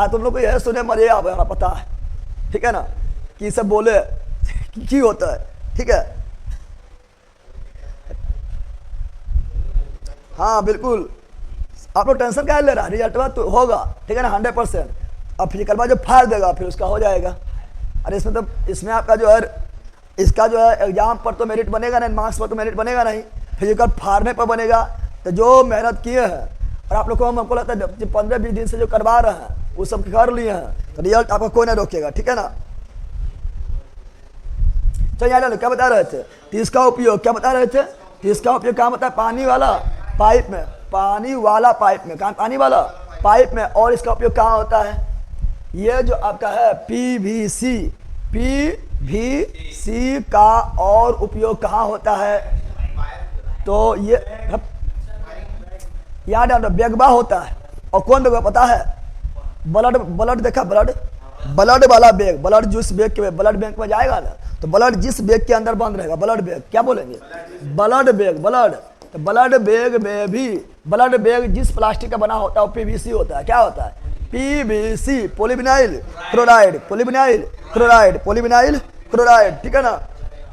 तुम लोग को यह सुने मजे आप हमारा पता है, ठीक है ना, कि सब बोले कि होता है, ठीक है। हाँ बिल्कुल, आप लोग टेंशन क्या ले रहा है, रिजल्ट बात तो होगा, ठीक है ना, 100%। अब फिजिकल बाद जो फाड़ देगा फिर उसका हो जाएगा। अरे इसमें तो इसमें आपका जो है इसका जो है एग्जाम पर तो मेरिट बनेगा नहीं, मार्क्स पर तो मेरिट बनेगा नहीं, फिजिकल फाड़ने पर बनेगा। तो जो मेहनत किए हैं और आप लोग को हमको लगता है 15-20 दिन से जो करवा रहे हैं वो सब कर लिए हैं, तो रिजल्ट आपको कोई नहीं रोकेगा, ठीक है ना। चलिए यार क्या बता रहे थे, तो इसका उपयोग क्या बता रहे थे, तो इसका उपयोग क्या बता, पानी वाला पाइप में, पानी वाला पाइप में, कहाँ पानी वाला पाइप में। और इसका उपयोग कहाँ होता है, ये जो आपका है पीवीसी, पीवीसी का और उपयोग कहाँ होता है, तो ये याद है बेगबा होता है। और कौन बेगबा पता है, ब्लड देखा, ब्लड वाला बैग, ब्लड जिस बैग के ब्लड बैंक में जाएगा ना, तो ब्लड जिस बैग के अंदर बंद रहेगा, ब्लड बैग क्या बोलेंगे, ब्लड बैग, ब्लड। तो ब्लड बैग में भी, ब्लड बैग जिस प्लास्टिक का बना होता है वो पीवीसी होता है, क्या होता है, PVC, polyvinyl chloride, polyvinyl chloride, polyvinyl chloride, ठीक है ना।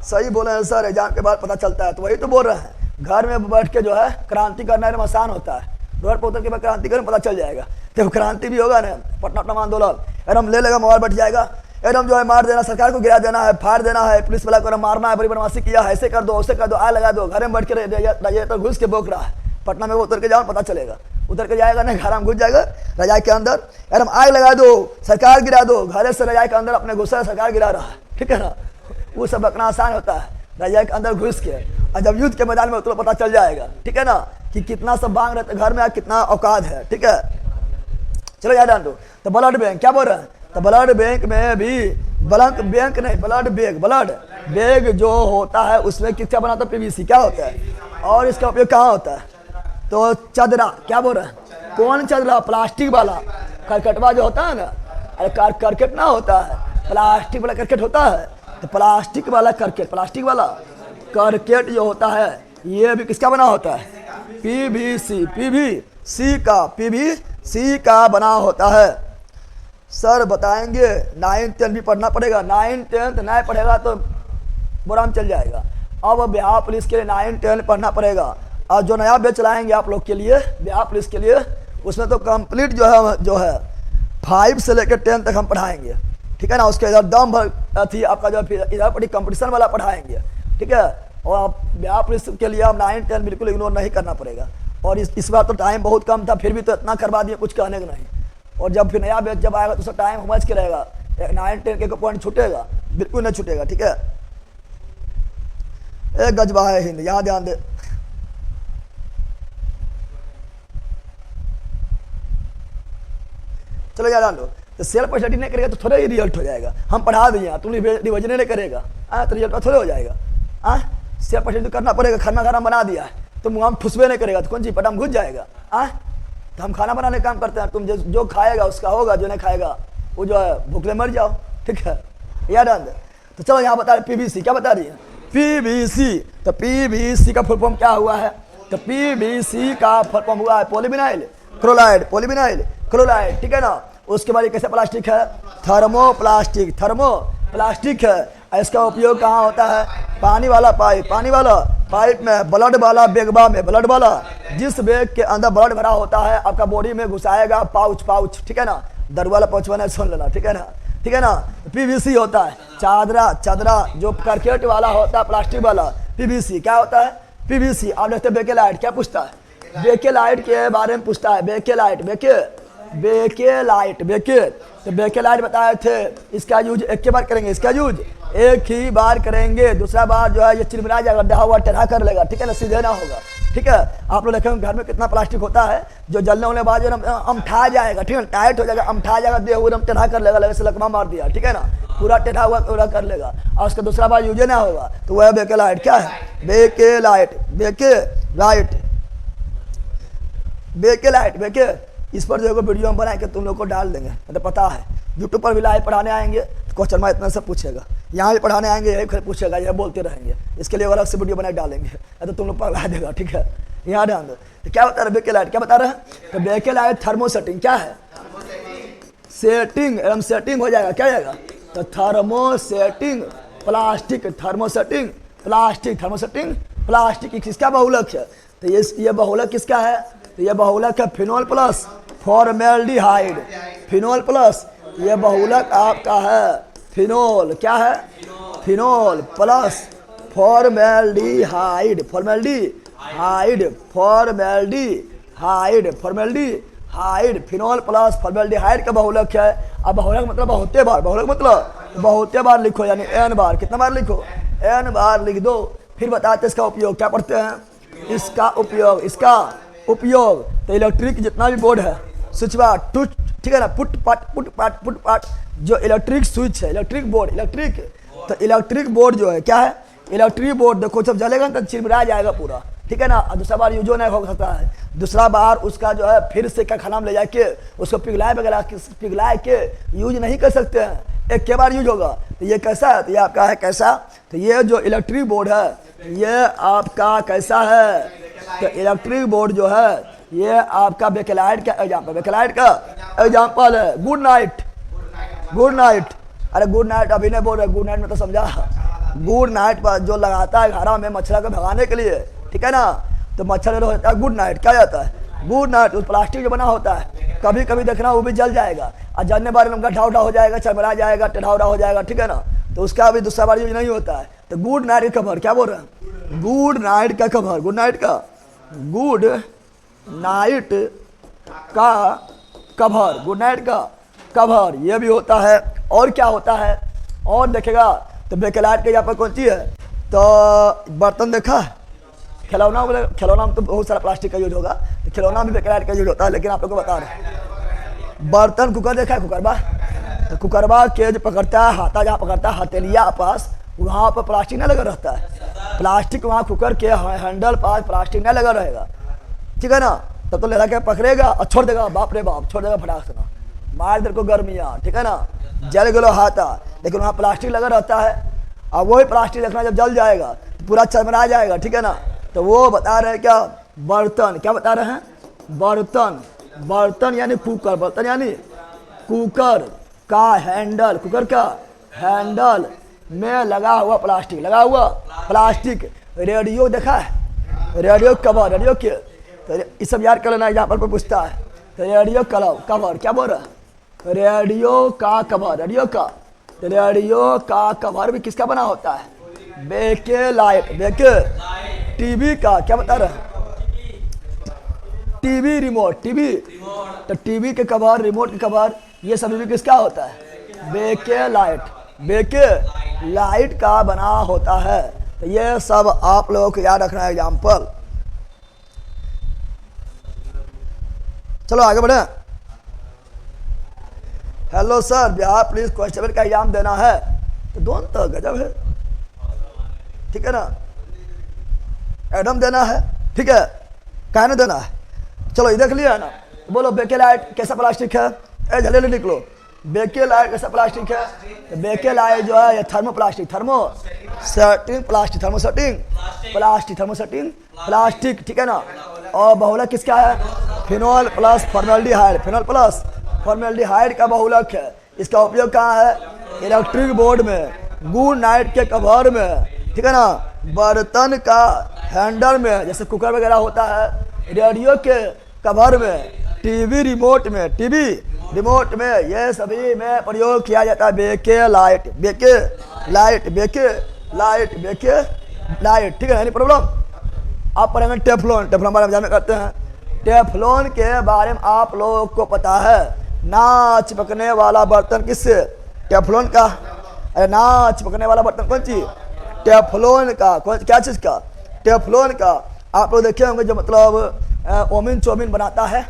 सही बोले हैं सर, एग्जाम के बाद पता चलता है, तो वही तो बोल रहे हैं, घर में बैठ के जो है क्रांति करना एकदम आसान होता है, रोड पर उतर के बाद क्रांति करना पता चल जाएगा। तो क्रांति भी होगा ना, पटना आंदोलन एकदम ले लेगा, मोबाइल बैठ जाएगा, एकदम जो है मार देना, सरकार को गिरा देना है, फाड़ देना है, पुलिस वाला को मारना है, बड़ी बदमाशी किया है, ऐसे कर दो वैसे कर दो, आग लगा दो, घर में बैठ के रजाई तो घुस के बोक रहा है, पटना में वो उतर के जाओ पता चलेगा, उतर के जाएगा ना घर में घुस जाएगा रजाई के अंदर, एकदम आग लगा दो, सरकार गिरा दो, घर से रजाई के अंदर अपने गुस्सा सरकार गिरा रहा है, ठीक है ना। वो सब रखना आसान होता है, रजाई के अंदर घुस के, और जब युद्ध के मैदान में उतना पता चल जाएगा, ठीक है ना, कि कितना सब बांग रहता है घर में, कितना औकात है, ठीक है। चलो याद आन दो। तो ब्लड बैंक क्या बोल रहे हैं, तो ब्लड बैंक में भी, ब्लड बैंक नहीं, ब्लड बैग, ब्लड बैग जो होता है उसमें क्या बना था, पीवीसी क्या होता है, और इसका उपयोग कहाँ होता है, तो चदरा, क्या बोल रहे हैं, कौन चदरा, प्लास्टिक वाला करकटवा जो होता है ना, अरे करकट ना होता है, प्लास्टिक वाला करकट होता है, तो प्लास्टिक वाला करकट, प्लास्टिक वाला करकट जो होता है ये भी किसका बना होता है, पीवीसी, पीवीसी का बना होता है। सर बताएंगे 9th 10th भी पढ़ना पड़ेगा, 9th 10th नहीं पढ़ेगा तो बुराम चल जाएगा। अब बिहार पुलिस के लिए 9th 10th पढ़ना पड़ेगा, और जो नया बैच लाएंगे आप लोग के लिए बिहार पुलिस के लिए, उसमें तो कंप्लीट जो है 5 से लेकर 10 तक हम पढ़ाएंगे, ठीक है ना। उसके इधर दम भर थी आपका जो फिर इधर पढ़ी कंपटीशन वाला पढ़ाएंगे, ठीक है। और आप बिहार पुलिस के लिए आप 9, 10 बिल्कुल इग्नोर नहीं करना पड़ेगा। और इस बार तो टाइम बहुत कम था, फिर भी तो इतना करवा दिए, कुछ कहने का नहीं। और जब फिर नया बैच जब आएगा तो उसका टाइम समझ के रहेगा, 9, 10 के पॉइंट छूटेगा, बिल्कुल नहीं छूटेगा, ठीक है। एक गजबा है हिंद, यहाँ ध्यान दे। चलो यार जान लो, तो सेल्फ स्टडी नहीं करेगा तो थोड़ा ही रिजल्ट हो जाएगा। हम पढ़ा दिए, तुम रिविजन नहीं करेगा तो रिजल्ट थोड़े हो जाएगा। सेल्फ स्टडी तो करना पड़ेगा। खाना खाना बना दिया है, तुम हम ठुसबे नहीं करेगा तो कौन चीज पटाम घुस जाएगा। तो हम खाना बनाने का काम करते हैं, तुम जो खाएगा उसका होगा, जो नहीं खाएगा वो जो है भूखले मर जाओ, ठीक है। याद आंद। तो चलो यहाँ बता रहे पीवीसी, क्या बता रही है पीवीसी। तो पीवीसी का फुल फॉर्म क्या हुआ है? तो पीवीसी का फुल फॉर्म हुआ है पॉलीविनाइल क्लोराइड, पॉलीविनाइल क्लोराइड, ठीक है ना। उसके बाद कैसे प्लास्टिक है? थर्मोप्लास्टिक, थर्मोप्लास्टिक है। इसका उपयोग कहाँ होता है? पानी वाला पाइप, पानी वाला पाइप में, ब्लड वाला बेगबा में, ब्लड वाला जिस बेग के अंदर ब्लड भरा होता है आपका बॉडी में घुसाएगा पाउच, पाउच, ठीक है ना। दर वाला पाउच बना सुन लेना, ठीक है ना, ठीक है ना। पीवीसी होता है चादरा, चादरा जो करकेट वाला होता है प्लास्टिक वाला, पीवीसी क्या होता है? पीवीसी। आप देखते हैं बेकेलाइट, क्या पूछता है? बेकेलाइट के बारे में पूछता है, बेकेलाइट, बेकेलाइट, तो बेकेलाइट बताए थे। इसका यूज एक के बार करेंगे, इसका यूज एक ही बार करेंगे, दूसरा बार जो है ये चिरमिरा जाएगा, डहा हुआ टेढ़ा कर लेगा, ठीक है ना, सीधे ना होगा, ठीक है। आप लोग देखेंगे घर में कितना प्लास्टिक होता है जो जलने होने बाद जो अमठा जाएगा, ठीक है, टाइट हो जाएगा, अमठा जाएगा, देह एकदम टेढ़ा कर लेगा, लगे से लकमा मार दिया, ठीक है ना, पूरा टेढ़ा हुआ पूरा कर लेगा, और उसका दूसरा बार यूज ना होगा। तो वह बेकेलाइट क्या है? बेकेलाइट, बेकेलाइट, बेकेलाइट, बेके। इस पर जो वीडियो हम बना के तुम लोग को डाल देंगे, तो पता है यूट्यूब पर भी लाइव पढ़ाने आएंगे तो क्वेश्चन में इतना सब पूछेगा, यहाँ भी पढ़ाने आएंगे यही पूछेगा, यह बोलते रहेंगे। इसके लिए अलग से वीडियो बना डालेंगे, तो तुम लोग पढ़ा देगा, ठीक है। यहाँ ध्यान दो। तो क्या बता रहे बेकेलाइट, क्या बता रहे हैं? तो बेकेलाइट थर्मोसेटिंग क्या है? सेटिंग, एकदम सेटिंग हो जाएगा, क्या जाएगा? तो thermosetting plastic, thermosetting plastic, thermosetting plastic किसका बहुलक है? तो ये बहुलक किसका है? तो ये बहुलक है phenol plus formaldehyde, phenol plus, ये बहुलक आपका है फिनोल, क्या है? Phenol plus formaldehyde, formaldehyde, formaldehyde, formaldehyde, phenol plus formaldehyde का बहुलक है। अब बहुलक मतलब बहुते बार, बहुलक मतलब बहुते बार लिखो, यानी n बार, कितना बार लिखो? n बार लिख दो। फिर बताते इसका उपयोग, क्या पढ़ते हैं? इसका उपयोग, इसका उपयोग। तो इलेक्ट्रिक जितना भी बोर्ड है, स्विच बोर्ड, टूट, ठीक है ना, पुट पाट, जो इलेक्ट्रिक स्विच है, इलेक्ट्रिक बोर्ड, इलेक्ट्रिक, तो इलेक्ट्रिक बोर्ड जो है क्या है? इलेक्ट्रिक बोर्ड देखो जब जलेगा तो चिरमिरा जाएगा पूरा, ठीक है ना। दूसरा बार यूज नहीं हो सकता है, दूसरा बार उसका जो है फिर से क्या खाना में ले जाके उसको पिघलाए वगैरह पिघलाए के यूज नहीं कर सकते हैं, एक के बार यूज होगा। तो ये कैसा है? तो ये आपका है कैसा? तो ये जो इलेक्ट्रिक बोर्ड है ये आपका कैसा है? तो इलेक्ट्रिक बोर्ड जो है ये आपका बेकेलाइट का एग्जाम्पल, बेकेलाइट का एग्जाम्पल है। गुड नाइट, गुड नाइट, अरे गुड नाइट अभी नहीं बोल रहे, गुड नाइट में तो समझा, गुड नाइट पर जो लगाता है घरा में मच्छर को भगाने के लिए, ठीक है ना, तो मच्छर होता है गुड नाइट, क्या जाता है? Good night. उस प्लास्टिक जो बना होता है कभी कभी देखना वो भी जल जाएगा, और जलने बार में गड्ढा उठा हो जाएगा, चरमरा जाएगा, टेढ़ा उठा हो जाएगा, ठीक है ना, तो उसका भी दूसरा बार यूज नहीं होता है। तो गुड नाइट का कवर, क्या बोल रहे हैं? गुड नाइट का कवर, गुड नाइट का, गुड नाइट का कवर, गुड नाइट का कवर, ये भी होता है। और क्या होता है? और देखेगा तो बेकेलाइट के यहाँ पर कौन सी है? तो बर्तन देखा, खिलौना, खिलौना में तो बहुत सारा प्लास्टिक का यूज होगा, तो खिलौना में बेकेलाइट का यूज होता है, लेकिन आप लोग को बता रहे हैं। बर्तन, कुकर देखा है, कुकरबा, तो कुकरबा के जो पकड़ता है हाथा, जहाँ पकड़ता है हथेलिया पास, वहाँ पर प्लास्टिक नहीं लगा रहता है, प्लास्टिक वहाँ कुकर के हैंडल पास प्लास्टिक नहीं लगा रहेगा, ठीक है ना। तब तो ले के पकड़ेगा और छोड़ देगा, बाप रे बाप, छोड़ देगा फटाक से, मार देर को गर्मियाँ, ठीक है ना, जल गलो हाथा, लेकिन वहाँ प्लास्टिक लगा रहता है। और वही प्लास्टिक देखना जब जल जाएगा तो पूरा चरमरा जाएगा, ठीक है ना। तो वो बता रहे हैं क्या? बर्तन, क्या बता रहे हैं? बर्तन, बर्तन यानी कुकर, बर्तन यानी कुकर का हैंडल, कुकर का हैंडल में लगा हुआ प्लास्टिक, लगा हुआ प्लास्टिक। रेडियो देखा है, रेडियो कवर, रेडियो के, तो ये सब याद कर लेना, एग्जाम्पल पर पूछता है। तो रेडियो कवर, क्या बोल रहा है? रेडियो का कवर, रेडियो का रेडियो का कवर भी किसका बना होता है? बेकेलाइट। बेके टीवी का क्या बता रहे हैं? टीवी रिमोट, टीवी, तो टीवी के कवर, रिमोट के कवर, ये सभी भी किसका होता है? बेकेलाइट। बेकेलाइट का बना होता है। तो ये सब आप लोगों को याद रखना है एग्जाम्पल। चलो आगे बढ़े। Hello sir, Bihar police constable का एग्जाम देना है, तो दोनों तो गजब है, ठीक है ना, एडम देना है, ठीक है, कहने देना है। चलो ये देख लिया ना, बोलो बेकेलाइट कैसा प्लास्टिक है? ए जल्दी निकलो, बेकेलाइट कैसा प्लास्टिक है? तो बेकेलाइट जो है ये thermoplastic, thermosetting plastic, thermosetting plastic, thermosetting plastic, ठीक है ना। और बहुलक किसका है? Phenol plus formaldehyde, phenol plus formaldehyde का बहुलक है। इसका उपयोग कहाँ है? इलेक्ट्रिक बोर्ड में, गुड नाइट के कवर में, ठीक है ना, बर्तन का हैंडल में जैसे कुकर वगैरह होता है, रेडियो के कवर में, टीवी रिमोट में, टीवी रिमोट में, ये सभी में प्रयोग किया जाता है बेकेलाइट, बेकेलाइट, बेकेलाइट, बेकेलाइट, ठीक है, नहीं प्रॉब्लम। आप पढ़ेंगे टेफ्लॉन, टेफ्लॉन बारे में जानते करते हैं। टेफ्लॉन के बारे में आप लोगों को पता है, ना चिपकने वाला बर्तन किससे? टेफ्लॉन का। अरे ना चिपकने वाला बर्तन कौन चीज? टेफ्लॉन का। कौन, क्या चीज का? टेफ्लॉन का। आप लोग देखे होंगे जो मतलब ओमिन चौमिन बनाता है,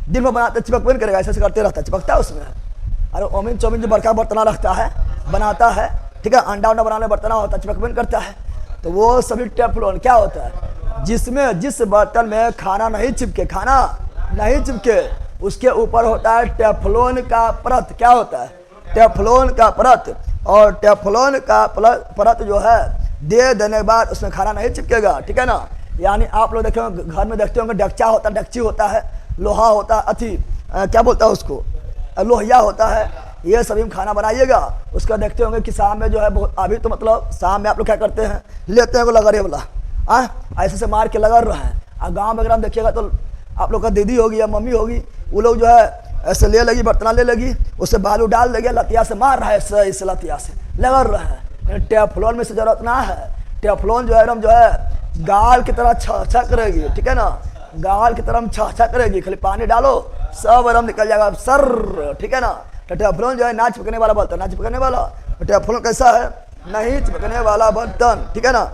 दिन में बनाते चिपक नहीं करेगा, ऐसे करते रहता है, चिपकता है उसमें। अरे ओमिन चौमिन जो बड़का बर्तना रखता है, बनाता है, ठीक है, अंडा उंडा बनाने बर्तना होता है, चिपक करता है, तो वो सभी टेफ्लॉन क्या होता है? जिसमें जिस बर्तन में खाना नहीं चिपके, खाना नहीं चिपके, उसके ऊपर होता है टेफ्लॉन का परत। क्या होता है? टेफ्लॉन का परत। और टेफ्लॉन का परत जो है दे देने के बाद उसमें खाना नहीं चिपकेगा, ठीक है ना। यानी आप लोग देखे होंगे, घर में देखते होंगे डक्चा होता है, डेकची होता है, लोहा होता है, अथी क्या बोलता है उसको, लोहिया होता है, ये सभी में खाना बनाइएगा। उसका देखते होंगे कि शाम में जो है बहुत, अभी तो मतलब शाम में आप लोग क्या करते हैं, लेते हैं वो लगड़े वाला, ऐसे से मार के लगा रहे हैं। और गाँव वगैरह में देखिएगा तो आप लोग का दीदी होगी या मम्मी होगी, वो लोग जो है ऐसे ले लगी, बर्तना ले लगी, उससे बालू डाल देंगे, लतिया से मार रहा है, इस लतिया से लगा रहे हैं। टेफ्लॉन में से जरूरत ना है। टेफ्लॉन जो है एकदम जो है गाल की तरह छा करेगी, ठीक है ना, गाल की तरह छा करेगी, खाली पानी डालो सब एकदम निकल जाएगा सर, ठीक है ना। तो टेफ्लॉन जो है ना चिपकने वाला बर्तन, ना चिपकने वाला। टेफ्लॉन कैसा है? नहीं चिपकने वाला बर्तन, ठीक है ना।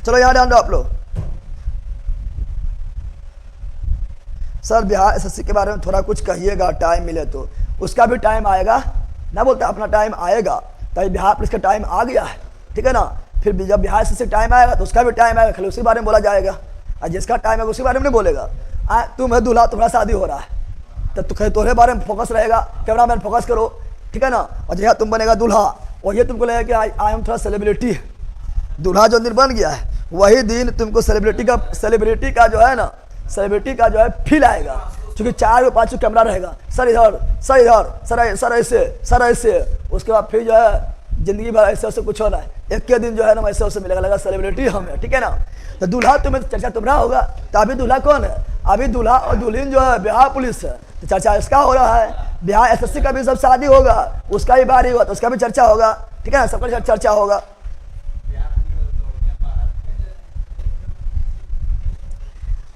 चलो यहाँ ध्यान दो आप लोग। सर बिहार एसएससी के बारे में थोड़ा कुछ कहिएगा, टाइम मिले तो। उसका भी टाइम आएगा ना, बोलते अपना टाइम आएगा, तभी बिहार पुलिस का टाइम आ गया है, ठीक है ना। फिर जब बिहार एसएससी टाइम आएगा तो उसका भी टाइम आएगा, खाली उसी बारे में बोला जाएगा। और जिसका टाइम है उसी बारे में नहीं बोलेगा। तुम है दूल्हा, तुम्हारा शादी हो रहा है, तो तुम्हारे बारे में फोकस रहेगा, कैमरा मैन फोकस करो, ठीक है ना। और जहाँ तुम बनेगा दूल्हा, वही तुमको लगेगा कि आई एम थोड़ा सेलिब्रिटी। दूल्हा जो दिन बन गया है, वही दिन तुमको सेलिब्रिटी का जो है ना, सेलिब्रिटी का जो है फील आएगा, क्योंकि 4 या 5 कैमरा रहेगा, सर इधर, सर इधर, सर ऐसे, सर ऐसे। उसके बाद फिर जो है जिंदगी भर ऐसे ऐसे कुछ होना है, एक के दिन जो है ना ऐसे ऐसे मिलेगा, लगा सेलिब्रिटी हम है, ठीक है ना। तो दूल्हा तुम्हें चर्चा तुम्हारा होगा, तो अभी दूल्हा कौन है? अभी दूल्हा और दुल्हन जो है बिहार पुलिस है, तो चर्चा इसका हो रहा है। बिहार एसएससी का भी सब शादी होगा, उसका भी बारी होगा, तो उसका भी चर्चा होगा, ठीक है ना, सबका चर्चा होगा।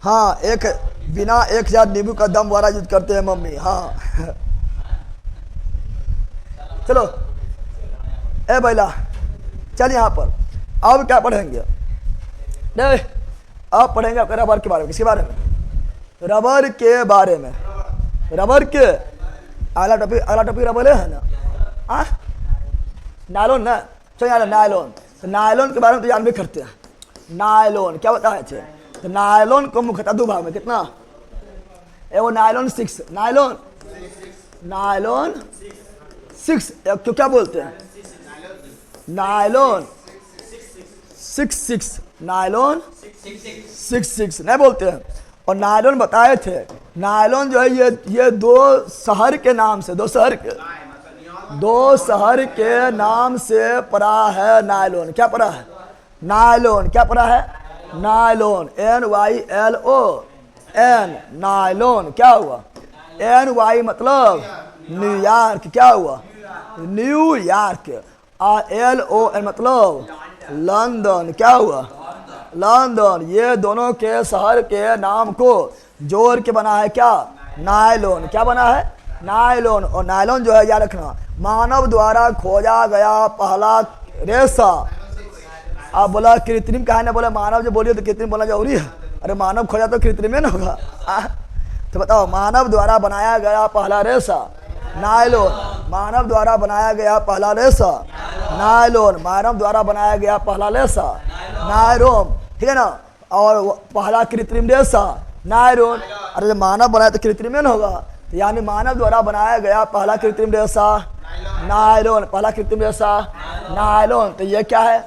हाँ, एक बिना 1000 नींबू का दम वाला यूज करते हैं मम्मी, हाँ। चलो ए बैला, चल यहाँ पर अब क्या पढ़ेंगे? नहीं, अब पढ़ेंगे आपका रबर के बारे में। किसके बारे में? रबर के बारे में। रबर के अगला टॉपिक रबर है ना, नायलॉन ना। चलो यार नायलॉन, तो नायलॉन के बारे में तो जान भी करते हैं। नायलॉन क्या होता है? तो नायलॉन को मुख्यतः 2 भाग में, कितना? वो नायलॉन 6, नायलॉन 6, क्यों क्या बोलते हैं? नायलॉन 6, नायलॉन 6 नहीं बोलते हैं। और नायलॉन बताए थे, नायलॉन जो है ये 2 शहर के नाम से, 2 शहर के नाम से पड़ा है नायलॉन। क्या पड़ा है? नायलॉन क्या पड़ा है? Nylon, NYLON, nylon. क्या हुआ? NY मतलब न्यूयॉर्क, क्या हुआ? न्यूयॉर्क। LON मतलब लंदन। क्या हुआ? लंदन। ये दोनों के शहर के नाम को जोड़ के बना है क्या? नायलॉन। क्या बना है? नायलॉन। और नायलॉन जो है याद रखना, मानव द्वारा खोजा गया पहला रेशा। आप बोला कृत्रिम कहा ना, बोला मानव जो बोलिए तो कृत्रिम बोलना जरूरी है? अरे मानव खोजा तो कृत्रिम ना होगा। तो बताओ, मानव द्वारा बनाया गया पहला रेशा नायलॉन। मानव द्वारा बनाया गया पहला रेशा नायलॉन। मानव द्वारा बनाया गया पहला रेशा नायलॉन, ठीक है ना। और पहला कृत्रिम रेशा नायलॉन। अरे जब मानव बनाया तो कृत्रिम ना होगा, तो यानी मानव द्वारा बनाया गया पहला कृत्रिम रेशा नायलॉन। पहला कृत्रिम रेशा नायलॉन। तो ये क्या है?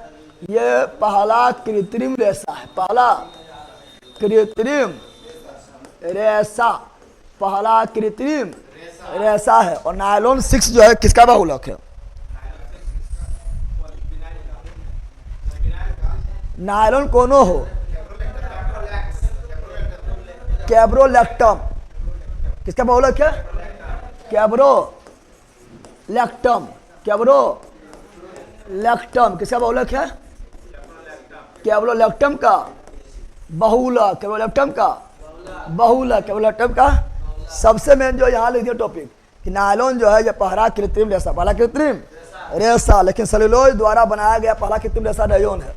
ये पहला कृत्रिम रेशा है। पहला कृत्रिम रेशा, पहला कृत्रिम रेशा है। और नायलॉन 6 जो है किसका बहुलक है? नायलॉन कोनो हो, कैब्रोलैक्टम। किसका बहुलक है? कैब्रोलैक्टम। कैब्रोलैक्टम किसका बहुलक है? कैब्रोलैक्टम का बहुलक। कैब्रोलैक्टम का बहुलक। कैब्रोलैक्टम का सबसे मेन जो यहाँ लिख दिया टॉपिक कि नायलॉन जो है ये पहला कृत्रिम रेशा, पहला कृत्रिम रेशा। लेकिन सेल्यूलोज द्वारा बनाया गया पहला कृत्रिम रेशा रेयोन है।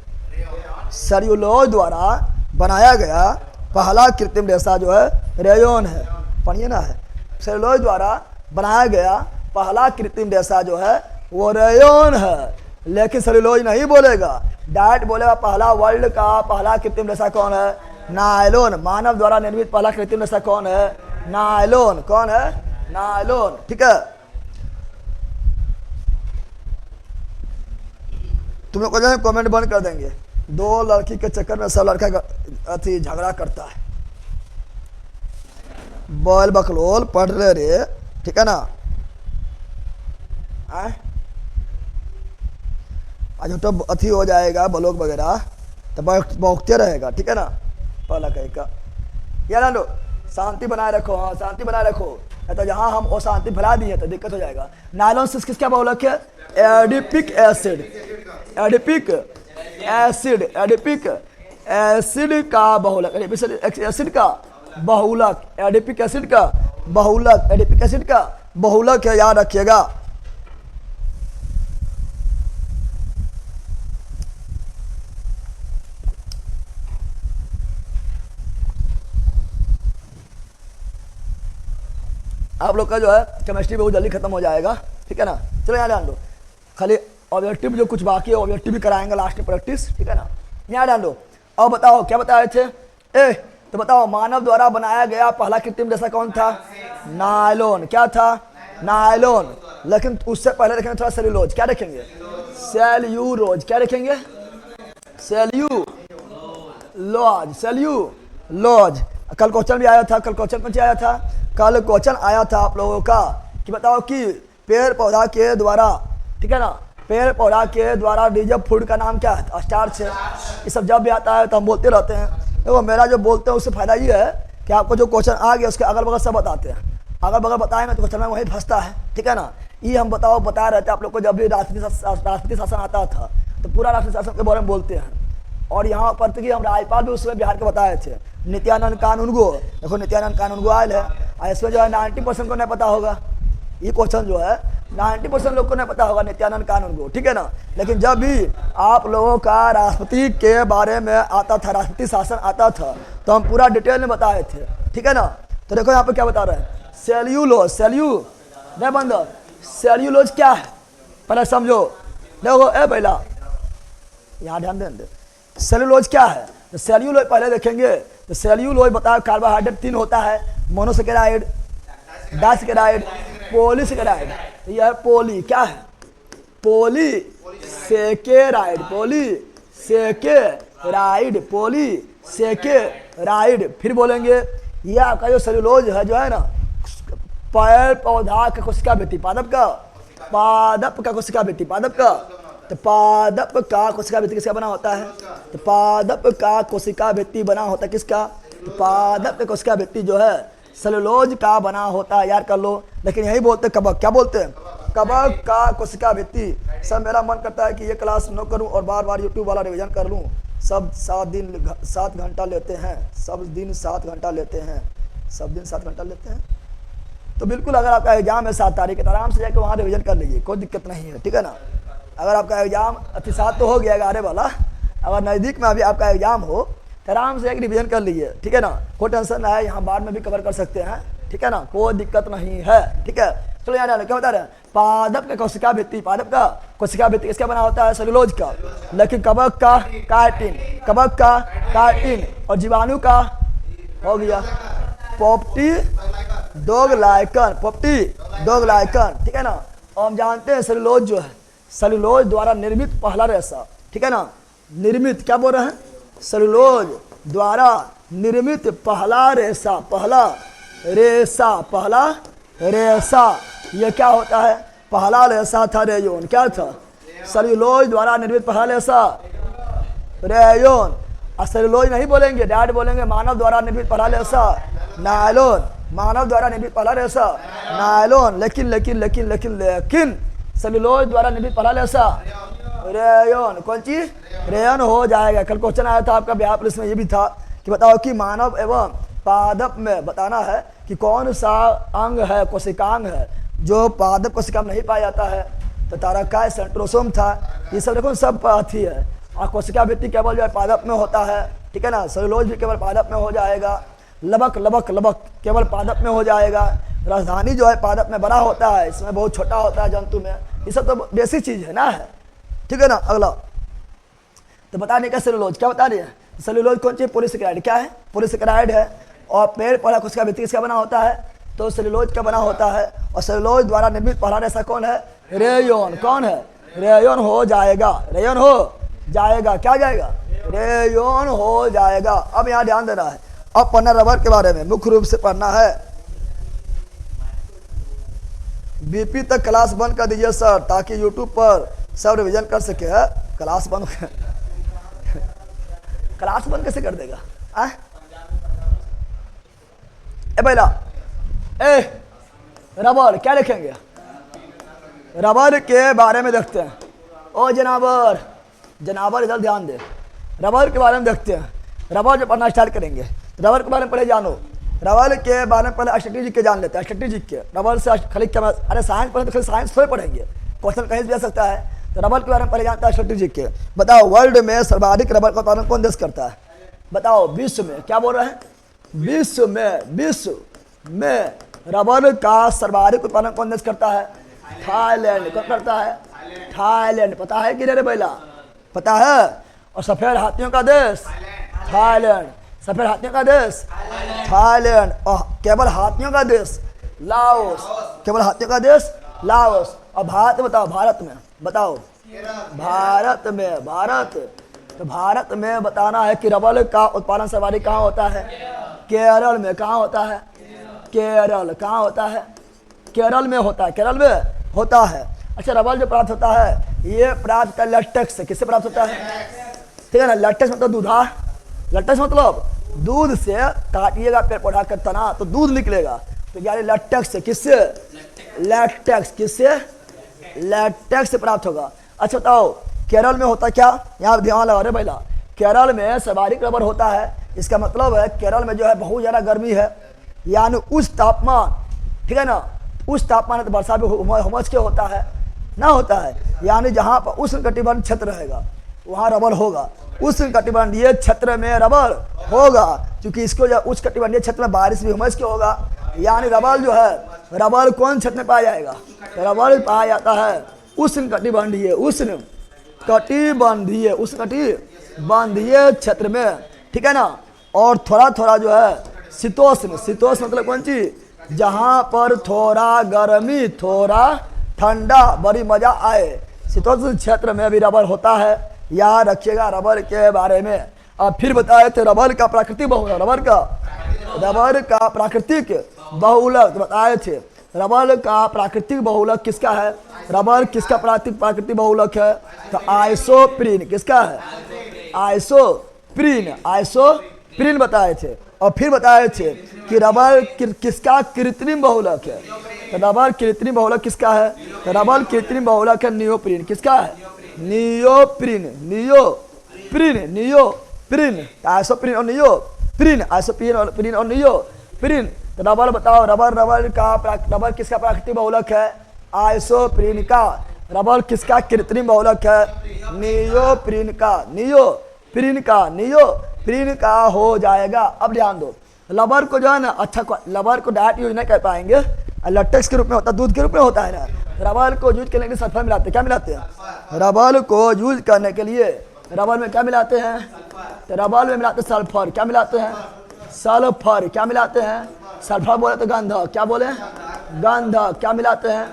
सेल्यूलोज द्वारा बनाया गया पहला कृत्रिम रेशा जो है रेयोन है। पढ़िए ना, है सेल्यूलोज द्वारा बनाया गया पहला कृत्रिम रेशा जो है वो रेयोन है। लेकिन सेल्यूलोज नहीं बोलेगा, डायरेक्ट बोलेगा पहला वर्ल्ड का पहला कृत्रिम रेशा कौन है? नायलॉन। मानव द्वारा निर्मित पहला कृत्रिम रेशा कौन है? नायलॉन। कौन है? नायलॉन, ठीक है। तुम लोग को कमेंट बंद कर देंगे। 2 लड़की के चक्कर में सब लड़का अति झगड़ा करता है। बॉल बकलोल पढ़ रहे रे, ठीक है ना। आज तो अथी हो जाएगा ब्लॉग वगैरह, तो बौखते रहेगा, ठीक है ना। पहला कहीं का यार लो, शांति बनाए रखो। हाँ शांति बनाए रखो, तो जहाँ हम अशांति फैला दिए तो दिक्कत हो जाएगा। नायलॉन 6 किसका बहुलक है? Adipic acid. Adipic acid. Adipic acid का बहुलक। एडिपिक एसिड का बहुलक। एडिपिक एसिड का बहुलक। एडिपिक एसिड का बहुलक है, याद रखिएगा। आप लोग का जो है केमिस्ट्री बहुत जल्दी खत्म हो जाएगा, ठीक है ना। चलो यहाँ ध्यान दो, खाली ऑब्जेक्टिव जो कुछ बाकी है ऑब्जेक्टिव भी कराएंगे लास्ट में प्रैक्टिस, ठीक है ना। यहाँ ध्यान दो। अब बताओ क्या बताए थे? तो बताओ मानव द्वारा बनाया गया पहला कृत्रिम रेशा कौन था? नायलॉन। क्या था? नायलॉन। लेकिन उससे पहले देखेंगे थोड़ा सेल्यूलोज। क्या देखेंगे? सेल्यूलोज। क्या देखेंगे? सेल्यूलोज। सेल्यूलोज। कल क्वेश्चन भी आया था। कल क्वेश्चन कौन सा आया था? कल क्वेश्चन आया था आप लोगों का कि बताओ कि पेड़ पौधा के द्वारा, ठीक है ना, पेड़ पौधा के द्वारा रिजर्व फूड का नाम क्या है? स्टार्च है। ये सब जब भी आता है तो हम बोलते रहते हैं। देखो मेरा जो बोलते हैं उससे फायदा ये है कि आपको जो क्वेश्चन आ गया उसके अगल बगल सब बताते हैं। अगल बगल बताएंगे तो क्वेश्चन में वही फंसता है, ठीक है ना। ये हम बता रहे थे आप लोग को, जब भी राष्ट्रपति शासन आता था तो पूरा राष्ट्रीय शासन के बारे में बोलते हैं। और यहाँ पर कि हम राज्यपाल भी उसमें बिहार के बताए थे, नित्यानंद कानून गो। देखो नित्यानंद कानून गो आयल है, इसमें जो है 90% को नहीं पता होगा। ये क्वेश्चन जो है 90% लोग को नहीं पता होगा, नित्यानंद कानून को, ठीक है ना। लेकिन जब भी आप लोगों का राष्ट्रपति के बारे में आता था, राष्ट्रपति शासन आता था, तो हम पूरा डिटेल में बताए थे, ठीक है ना। तो देखो यहाँ पे क्या बता रहे हैं? सेल्यूलोज। नहीं बंदो, सेल्यूलोज क्या है पहले समझो। देखो पहला यहाँ ध्यान दें, सेल्यूलोज क्या है? तो सेल्यूलोज पहले देखेंगे तो सेल्यूलोज बताओ कार्बोहाइड्रेट 3 होता है, मोनोसेकेराइड, डाइसेकेराइड, पॉलीसेकेराइड। यह है पोली, क्या है? पॉलीसेकेराइड। पॉलीसेकेराइड। पॉलीसेकेराइड। फिर बोलेंगे यह आपका जो सेल्यूलोज है जो है ना, पेड़ पौधा का कोशिका भित्ति, पादप का कोशिका भित्ति, पादप का। तो पादप का कोशिका भित्ति किसका बना होता है? तो पादप का कोशिका भित्ति बना होता है किसका? तो पादप का कोशिका भित्ति जो है सेल्यूलोज का बना होता है, याद कर लो। लेकिन यही बोलते कब, क्या बोलते हैं? कबक का कोशिका भित्ति। सब मेरा मन करता है कि ये क्लास न करूं और बार बार यूट्यूब वाला रिवीजन कर लूं। सब 7 घंटा लेते हैं, सब दिन 7 घंटा लेते हैं, सब दिन 7 घंटा लेते हैं। तो बिल्कुल अगर आपका एग्जाम है 7 तारीख तो आराम से जाकर वहाँ रिवीजन कर लीजिए, कोई दिक्कत नहीं है, ठीक है ना। अगर आपका एग्जाम 7 तो हो गया 11 वाला, अगर नज़दीक में अभी आपका एग्जाम हो तो आराम से एक रिवीजन कर लीजिए, ठीक है ना। कोई टेंशन ना है, यहाँ बाद में भी कवर कर सकते हैं, ठीक है ना, कोई दिक्कत नहीं है, ठीक है। चलो यहाँ क्या बता रहे हैं, पादप का कोशिका भित्ति, पादप का कोशिका भित्ति किसका बना होता है, सेलुलोज का। लेकिन कवक का काइटिन, कवक का काइटिन, और जीवाणु का हो गया पोप्टी डोगलाइकन, पोप्टी डोगलाइकन, ठीक है ना। और हम जानते हैं सेलुलोज जो है, सेलुलोज द्वारा निर्मित पहला रेशा, ठीक है ना, निर्मित क्या बोल रहे हैं, सेलुलोज द्वारा निर्मित पहला रेशा, पहला रेशा, पहला रेशा, ये क्या होता है, पहला रेशा था रेयोन, क्या था, सेलुलोज द्वारा निर्मित पहला रेशा रेयोन। और सेलुलोज नहीं बोलेंगे, डायरेक्ट बोलेंगे मानव द्वारा निर्मित पहला रेशा नायलॉन, मानव द्वारा निर्मित पहला रेशा नायलॉन। लेकिन लेकिन लेकिन लेकिन लेकिन सेलुलोज द्वारा निर्मित पहला रेशा रेयोन, कौन चीज, रेयन हो जाएगा। कल क्वेश्चन आया था आपका बिहार पुलिस में, ये भी था कि बताओ कि मानव एवं पादप में बताना है कि कौन सा अंग है, कोशिकांग है जो पादप कोशिका में नहीं पाया जाता है। तो तारकाय सेंट्रोसोम था, ये सब देखो सब अथी है। और कोशिका भित्ति केवल जो है पादप में होता है, ठीक है ना। सेलुलोज भी केवल पादप में हो जाएगा, लबक लबक लबक केवल पादप में हो जाएगा। राजधानी जो है पादप में बड़ा होता है, इसमें बहुत छोटा होता है जंतु में। ये सब तो बेसिक चीज है ना, है, ठीक है ना। अगला तो बताने का सेलुलोज क्या बता रही है, सेलुलोज कौन सी, पॉलीसेकेराइड, क्या है, पॉलीसेकेराइड है। और पेड़ पौधा कोशिका भित्ति किसका बना होता है, तो सेलुलोज का बना होता है। और सेलुलोज द्वारा निर्मित पहला रेशा कौन है, रेयोन, कौन है, रेयोन हो जाएगा, रेयोन हो जाएगा, क्या जाएगा, रेयोन हो जाएगा। अब यहाँ ध्यान देना है, अब पढ़ना रबर के बारे में मुख्य रूप से पढ़ना है। बीपी तक क्लास बंद कर दीजिए सर, ताकि यूट्यूब पर सब रिवीजन कर सके। है क्लास बंद क्लास बंद कैसे कर देगा, ए पहला ए रबर क्या लिखेंगे, रबर के बारे में देखते हैं। ओ जनाबर, जनाबर इधर ध्यान दे, रबर के बारे में देखते हैं। रबर जो पढ़ना स्टार्ट करेंगे, रबर के बारे में पहले जानो। रबर के बारे में पहले स्ट्रेटेजिक के जान लेते हैं, स्ट्रेटेजिक के। रबर से खाली क्या, अरे साइंस पढ़े तो खाली साइंस थोड़े पढ़ेंगे, क्वेश्चन कहीं से आ सकता है। तो रबर के बारे में पहले जानता है स्ट्रेटेजिक के। बताओ वर्ल्ड में सर्वाधिक रबर का उत्पादन कौन देश करता है, बताओ विश्व में, क्या बोल रहे हैं, विश्व में रबर का सर्वाधिक उत्पादन कौन देश करता है, थाईलैंड। कौन करता है, थाईलैंड। पता है कि नहीं भैया, पता है। और सफेद हाथियों का देश थाईलैंड, सफेद हाथियों का देश थाईलैंड। और केवल हाथियों का देश लाओस, केवल हाथियों का देश लाओस। और भारत में बताओ, भारत में बताओ, भारत में, भारत, तो भारत में बताना है कि रबर का उत्पादन सर्वाधिक कहाँ होता है, केरल में। कहाँ होता है, केरल। कहाँ होता है, केरल में होता है, केरल में होता है। अच्छा, रबर जो प्राप्त होता है ये प्राप्त होता है लेटेक्स से। किससे प्राप्त होता है, ठीक है ना। लेटेक्स मतलब दूधा, लेटेक्स मतलब दूध से काटिएगा पेड़ पौधा का तना तो दूध निकलेगा, तो यानी लेटेक्स से। किससे, लेटेक्स, किससे, लेटेक्स से प्राप्त होगा। अच्छा बताओ केरल में होता क्या, यहाँ ध्यान लगा रहे भैया, केरल में सर्वाधिक रबर होता है। इसका मतलब है केरल में जो है बहुत ज़्यादा गर्मी है, यानी उस तापमान, ठीक है ना, उस तापमान तो वर्षा भी हुमस के होता है ना, होता है। यानी जहाँ पर उष्णकटिबंध क्षेत्र रहेगा वहाँ रबर होगा, उष्णकटिबंधीय क्षेत्र में रबर होगा, क्योंकि इसको जो उष्णकटिबंधीय क्षेत्र में बारिश भी हुमस के होगा। यानी रबर जो है, रबर कौन क्षेत्र में पाया जाएगा, रबर पाया जाता है उष्णकटिबंधीय, उष्णकटिबंधीय, उष्णकटिबंधीय क्षेत्र में, ठीक है ना। और थोड़ा थोड़ा जो है शीतोष्ण, शीतोष्ण मतलब कौन चीज, जहाँ पर थोड़ा गर्मी थोड़ा ठंडा बड़ी मजा आए, शीतोष्ण क्षेत्र में भी रबर होता है। याद रखिएगा रबर के बारे में। अब फिर बताए थे रबर का प्राकृतिक बहुलक, रबर का प्राकृतिक बहुलक बताए थे। रबर का प्राकृतिक बहुलक किसका है, रबर किसका प्राकृतिक बहुलक है, तो आइसोप्रीन। किसका है, आइसोप्रीन, आइसोप्रीन बताए थे। और फिर बताए थे कि रबर किसका कृत्रिम बहुलक है, तो रबर कृत्रिम बहुलक किसका है? तो रबर कृत्रिम बहुलक है नियोप्रीन। किसका है? नियोप्रीन। नियोप्रीन, नियोप्रीन, आइसोप्रीन और नियोप्रीन, आइसोप्रीन और प्रीन और नियोप्रीन। तो रबर बताओ, रबर किसका प्राकृतिक बहुलक है? आइसोप्रीन का। रबर किसका कृत्रिम बहुलक है? नियोप्रीन का। नियोप्रीन का हो जाएगा। अब ध्यान दो, रबर को जो है ना, अच्छा रबर को डायरेक्ट यूज नहीं कर पाएंगे, लटेक्स के रूप में होता है, दूध के रूप में होता है ना। रबर को यूज करने के लिए सल्फर मिलाते हैं। क्या मिलाते हैं? रबर को यूज करने के लिए रबर में क्या मिलाते हैं? तो रबर में मिलाते सल्फर। क्या मिलाते हैं? सल्फर। क्या मिलाते हैं? सल्फर बोले तो गंधक। क्या बोले? गंधक। क्या मिलाते हैं?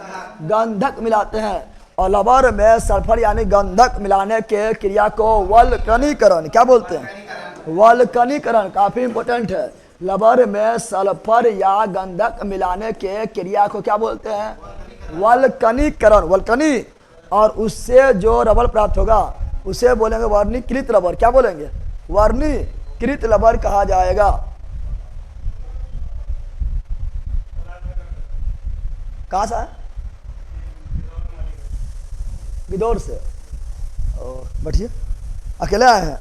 गंधक मिलाते हैं। और रबर में सल्फर यानी गंधक मिलाने के क्रिया को वल्कनीकरण क्या बोलते हैं? वल्कनीकरण। काफी इंपोर्टेंट है। रबर में सल्फर या गंधक मिलाने के क्रिया को क्या बोलते हैं? वल्कनीकरण। वल्कनी। और उससे जो रबर प्राप्त होगा उसे बोलेंगे वर्णीकृत रबर। क्या बोलेंगे? वर्णीकृत रबर कहा जाएगा। कहाँ से है? गिदौर से। बैठिए। अकेले आए हैं?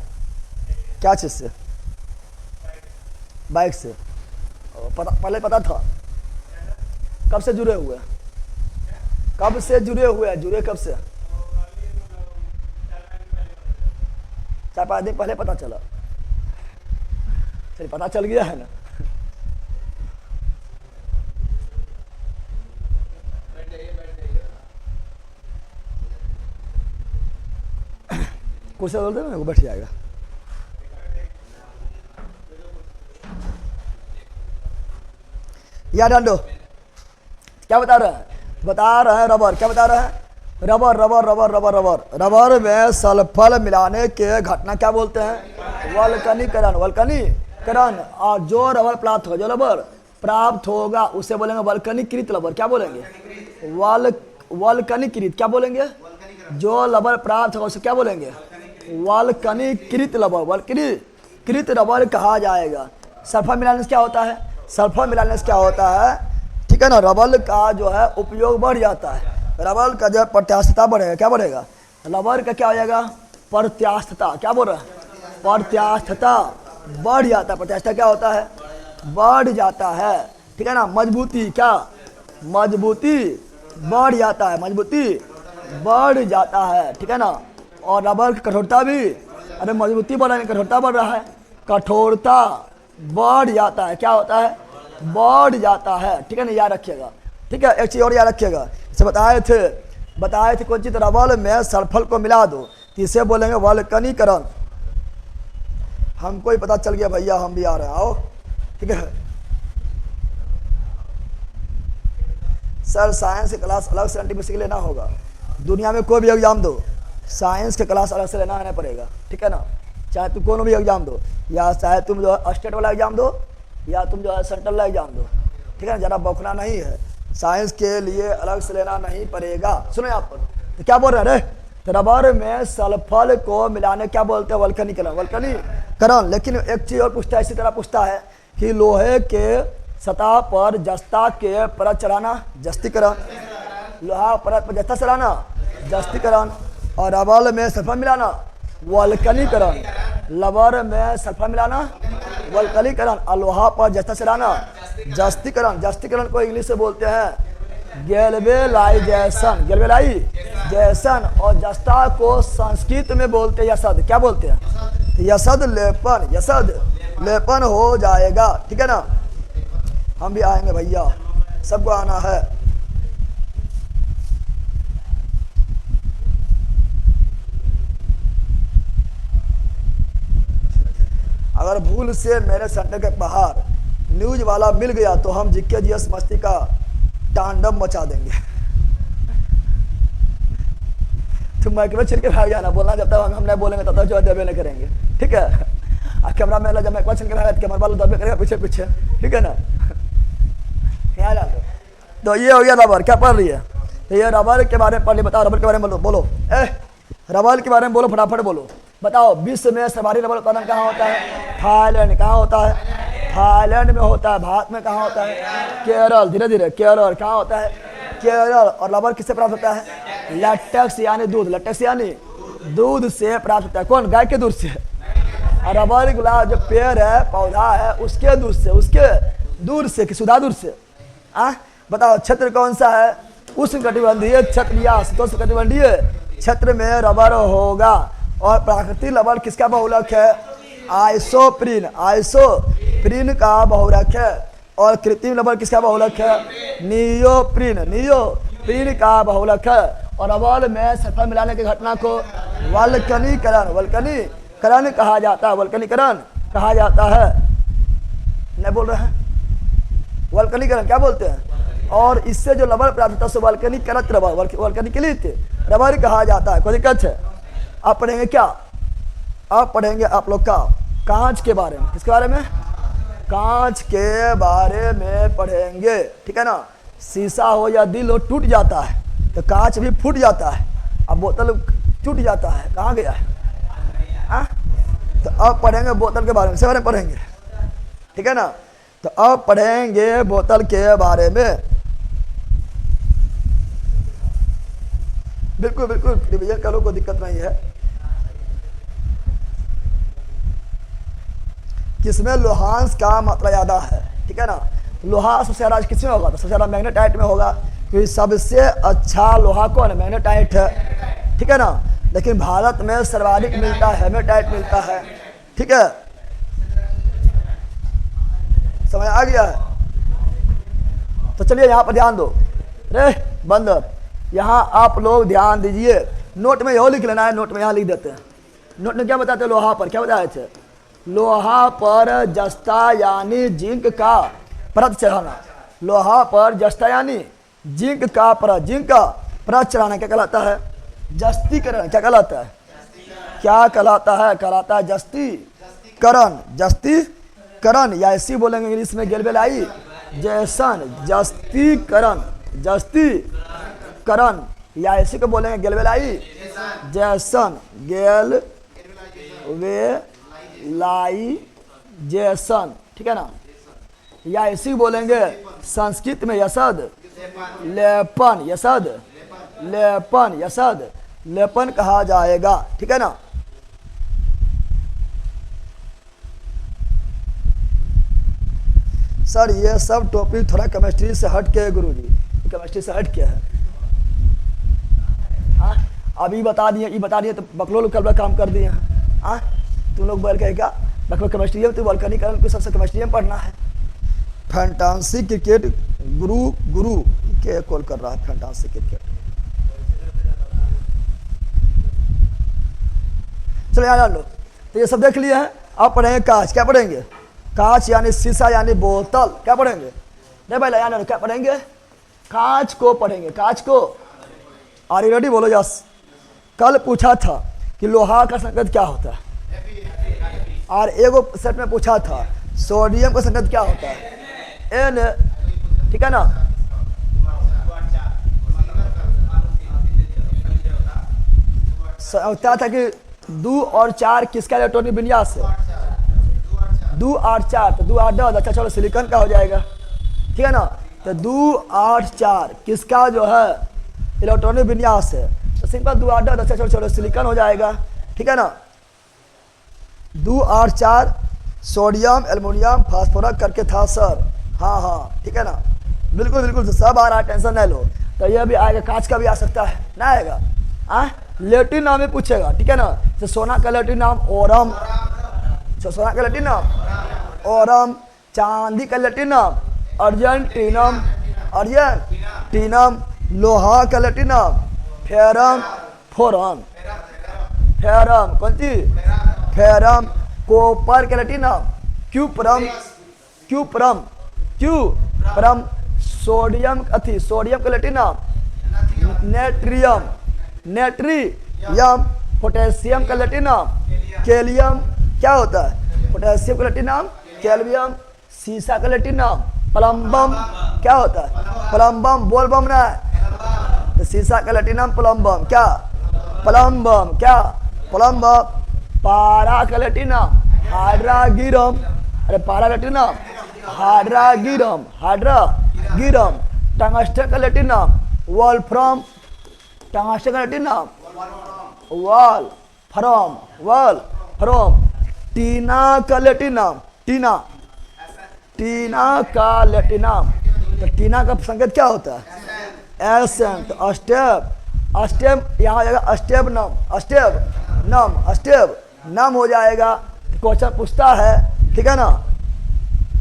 क्या चीज से? बाइक से। पहले पता था? कब से जुड़े हुए? कब से जुड़े हुए? जुड़े कब से? 4-5 दिन पहले पता चला। चलिए, पता चल गया है ना। कुछ बोलते हैं ना, बैठ जाएगा। याद डाल दो। क्या बता रहे हैं? बता रहे हैं रबर। क्या बता रहे हैं? Rubber rubber rubber rubber rubber. Rubber में सल्फर मिलाने के घटना क्या बोलते हैं? वल्कनीकरण। वल्कनीकरण। और जो रबर प्राप्त हो, जो रबर प्राप्त होगा उसे बोलेंगे वल्कनीकृत रबर। क्या बोलेंगे? वल्कनीकृत। क्या बोलेंगे? जो रबर प्राप्त होगा उसे क्या बोलेंगे? वल्कनीकृत रबर। वल्कनीकृत रबर कहा जाएगा। सल्फर मिलाने से क्या होता है? सल्फर मिलाने से क्या होता है? ठीक है ना, रबर का जो है उपयोग बढ़ जाता है। रबर का जो है प्रत्यास्थता बढ़ेगा। क्या बढ़ेगा? रबर का क्या हो जाएगा? प्रत्यास्थता। क्या बोल रहा है? प्रत्यास्थता बढ़ जाता है। प्रत्यास्थता क्या होता है? बढ़ जाता है। ठीक है ना। मजबूती। क्या? मजबूती बढ़ जाता है। मजबूती बढ़ जाता है। ठीक है ना। और रबर की कठोरता भी, अरे मजबूती बढ़ रहा है, कठोरता बढ़ रहा है, कठोरता बढ़ जाता है। क्या होता है? बढ़ जाता है। ठीक है ना, याद रखिएगा। ठीक है। एक चीज और याद रखिएगा, इसे बताए थे कौन चीज? रबर में सल्फर को मिला दो तो इसे बोलेंगे वल्कनीकरण। हमको ही पता चल गया भैया, हम भी आ रहे हैं। आओ। ठीक है सर, साइंस की क्लास अलग से एनटीपीसी लेना होगा। दुनिया में कोई भी एग्जाम दो, साइंस के क्लास अलग से लेना पड़ेगा। ठीक है ना। चाहे तुम कोनो भी एग्जाम दो, या चाहे तुम जो है स्टेट वाला एग्जाम दो, या तुम जो है सेंट्रल वाला एग्जाम दो। ठीक है ना। ज़्यादा बौखना नहीं है, साइंस के लिए अलग से लेना नहीं पड़ेगा। सुनो यहाँ पर तो क्या बोल रहे हैं? तो रबर में सल्फर को मिलाने क्या बोलते हैं? वल्कनीकरण। वल्कनीकरण। लेकिन एक चीज और पूछता है, इसी तरह पूछता है कि लोहे के सतह पर जस्ता के परत चढ़ाना जस्तीकरण। लोहा परत पर जस्ता चढ़ाना जस्तीकरण। और रबर में सल्फर मिलाना वल्कनीकरण। रबर में सल्फर मिलाना वल्कनीकरण। और लोहा पर जस्ता चढ़ाना जस्तीकरण। जस्तीकरण को इंग्लिश से बोलते हैं गैल्वेनाइजेशन। गैल्वेनाइजेशन। और जस्ता को संस्कृत में बोलते हैं यशद। क्या बोलते हैं? यशद लेपन। यशद लेपन हो जाएगा। ठीक है ना। हम भी आएंगे भैया, सबको आना है। अगर भूल से मेरे सेंटर के बाहर न्यूज वाला मिल गया तो हम जिक्के जीएस मस्ती का तांडव मचा देंगे। तुम माइक में छिड़के भाग जाना, बोलना जब तक हम नहीं बोलेंगे तब तक जो दबे नहीं करेंगे। ठीक है। कैमरा मैन जब माइक में छिड़के भाग कैमरा वाला दबे करेगा पीछे पीछे। ठीक है ना। यहाँ डाल दो। तो ये हो गया रबर। क्या पढ़ रही है? तो ये रबर के बारे में पढ़ ली। बताओ रबर के बारे में बोलो। रबर के बारे में बोलो, फटाफट बोलो। बताओ विश्व में सर्वाधिक रबर उत्पादन कहाँ होता है? थाईलैंड। कहाँ होता है? थाईलैंड में होता है। भारत में कहाँ होता है? केरल। धीरे धीरे केरल कहाँ होता है? केरल। और रबर किससे प्राप्त होता है? लैटेक्स यानी दूध। लैटेक्स यानी दूध से प्राप्त होता है। कौन? गाय के दूध से। और रबर गुलाब जो पेड़ है, पौधा है, उसके दूध से, उसके दूध से, सुधा दूध से। बताओ क्षेत्र कौन सा है? उष्णकटिबंधीय क्षेत्र या शीतोष्णकटिबंधीय क्षेत्र में रबर होगा। और प्राकृतिक रबर किसका बहुलक है? आइसोप्रीन। आइसोप्रीन का बहुलक है। और कृत्रिम रबर किसका बहुलक है? नियोप्रीन। नियोप्रीन का बहुलक है। और रबर में सल्फर मिलाने की घटना को वल्कनीकरण, वल्कनीकरण कहा जाता है। वल्कनीकरण कहा जाता है। नहीं बोल रहे हैं? वल्कनीकरण क्या बोलते हैं? और इससे जो रबर प्राप्त होता है उसे वल्कनीकृत रबर, वल्कनीकृत रबर कहा जाता है। कोई दिक्कत है? आप पढ़ेंगे क्या? आप पढ़ेंगे आप लोग का कांच के बारे में। किसके बारे में? कांच के बारे में पढ़ेंगे, ठीक है ना। शीशा हो या दिल हो टूट जाता है तो कांच भी फूट जाता है। अब बोतल टूट जाता है, कहाँ गया है? तो अब पढ़ेंगे बोतल के बारे में, इसे बारे में पढ़ेंगे, ठीक है ना। तो अब पढ़ेंगे बोतल के बारे में। बिल्कुल बिल्कुल रिवीजन करो, कोई दिक्कत नहीं है। किसमें लोहांश का मात्रा ज़्यादा है? ठीक है ना। लोहा सबसे ज़्यादा किसमें होगा? तो सबसे ज़्यादा मैग्नेटाइट में होगा, क्योंकि सबसे अच्छा लोहा कौन है? मैग्नेटाइट है, ठीक है ना। लेकिन भारत में सर्वाधिक मिलता है हेमेटाइट मिलता है, ठीक है। समझ आ गया है? तो चलिए यहाँ पर ध्यान दो। रे बंदर, यहाँ आप लोग ध्यान दीजिए। नोट में यह लिख लेना है, नोट में यहाँ लिख देते हैं। नोट में क्या बताते हैं? लोहा पर क्या बताए थे? लोहा पर जस्ता यानी जिंक का परत चढ़ाना। लोहा पर जस्ता यानी जिंक का परत, जिंक का परत चढ़ाना क्या कहलाता है? जस्तीकरण। क्या कहलाता है? क्या कहलाता है? कहलाता है जस्तीकरण। जस्तीकरण या ऐसी बोलेंगे इंग्लिश में गैल्वेनाई जैसन। जस्तीकरण, जस्तीकरण या ऐसी को बोलेंगे गैल्वेनाई जैसन, गैल्वेनाइजेशन, ठीक है ना। या ऐसी बोलेंगे संस्कृत में यसद लेपन, यसद लेपन, यसद लेपन कहा जाएगा, ठीक है ना। सर ये सब टॉपिक थोड़ा केमिस्ट्री से हट के है गुरुजी, केमिस्ट्री से हट के है। हाँ अभी बता दिए, ये बता दिए तो बकलोल कल काम कर दिए हैं। हाँ तुम लोग बोल कहेगा बकलो केमिस्ट्री में तो वल्कनीकरण को सबसे केमिस्ट्री में पढ़ना है। फैंटासी क्रिकेट गुरु के कॉल कर रहा है। फैंटासी क्रिकेट, चलो यहाँ जान लो। तो ये सब देख लिए हैं। आप पढ़ेंगे कांच। क्या पढ़ेंगे? कांच यानी शीशा यानी बोतल। क्या पढ़ेंगे? नहीं भाई यानी क्या पढ़ेंगे? कांच को पढ़ेंगे, कांच को। Are you ready? बोलो यस। कल पूछा था कि लोहा का संकेत क्या होता है, और एगो सेट में पूछा था सोडियम का संकेत क्या होता है? एन, ठीक है ना। होता था कि 2 और 4 किसका इलेक्ट्रॉनिक विन्यास है? 2 8 4, तो 2 8 10। अच्छा चलो सिलिकॉन का हो जाएगा, ठीक है ना। तो 2 8 4 किसका जो है इलेक्ट्रॉनिक विन्यास है? तो सिंपल 2 8 10। अच्छा चलो सिलिकॉन हो जाएगा, ठीक है ना। 2 8 4 सोडियम एल्युमिनियम फास्फोरस करके था सर। हाँ हाँ ठीक है ना, बिल्कुल बिल्कुल सब आ रहा है, टेंशन नहीं लो। तो ये भी आएगा, कांच का भी आ सकता है ना, आएगा। लैटिन नाम में पूछेगा, ठीक है ना। तो सोना का लैटिन नाम ओरम, सोना का लैटिन नाम ओरम। चांदी का लैटिन नाम अर्जेंटीनम, अर्जेंटीनम। लोहा का लैटिन नाम फेरम फोरम, फेरम। कौन सी? फेरम। कॉपर का लैटिन नाम क्यूपरम, क्यूपरम, क्यूपरम। सोडियम अथी, सोडियम का लैटिन नाम नेट्रियम, नेट्रियम। पोटेशियम का लैटिन नाम कैलियम। क्या होता है? पोटेशियम का लैटिन नाम कैल्वियम। सीसा का लैटिन नाम प्लम्बम। क्या होता है? प्लम्बम। बोल बम ना है। तो सीसा का लैटिन नाम प्लम्बम। क्या? प्लम्बम। क्या? प्लम्बम। पारा का लैटिन नाम हाइड्रागिरम, अरे पारा लैटिन नाम हाइड्रागिरम, हाइड्रागिरम। टंगस्टन का लैटिन नाम वोल्फ्राम, टंगस्टन का लैटिन नाम वोल्फ्राम, वोल्फ्राम। टीना का लैटिन नाम टीना, टीना का लैटिन नाम, तो टीना का संकेत क्या होता है? एसेंट। अस्टेप, अस्टेप यहाँ आ जाएगा अस्टेप नम, अस्टेप नम, अस्टेप नम हो जाएगा। क्वेश्चन पूछता है, ठीक है ना,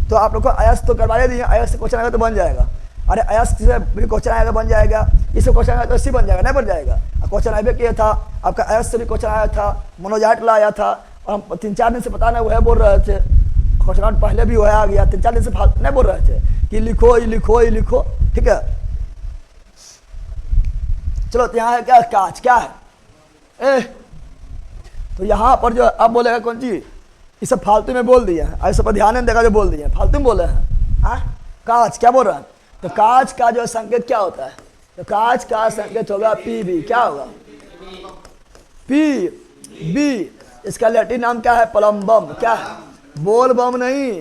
तो आप लोग को अयस तो करवा दिए, अयस से क्वेश्चन आएगा तो बन जाएगा। अरे अयस से भी क्वेश्चन आएगा बन जाएगा, इससे क्वेश्चन आएगा तो इसी बन जाएगा, नहीं बन जाएगा। क्वेश्चन आए किया था आपका, अयस से भी क्वेश्चन आया था, मनोजाट लाया था, और हम 3-4 दिन से पता नहीं वह बोल रहे थे, क्वेश्चन पहले भी वह आ गया, 3-4 दिन से नहीं बोल रहे थे कि लिखो ये लिखो ये लिखो, ठीक है। चलो तो यहाँ है क्या, कांच क्या है, तो यहाँ पर जो अब बोलेगा कौन चीज, ये सब फालतू में बोल दिए हैं, ऐसे पर ध्यान नहीं देगा जो बोल दिए फालतू में बोले हैं। हाँ कांच क्या बोल रहा है, तो कांच का जो संकेत क्या होता है, तो कांच का संकेत होगा पी बी, क्या होगा पी बी। इसका लैटिन नाम क्या है, प्लम्बम, क्या है, बोल बम नहीं,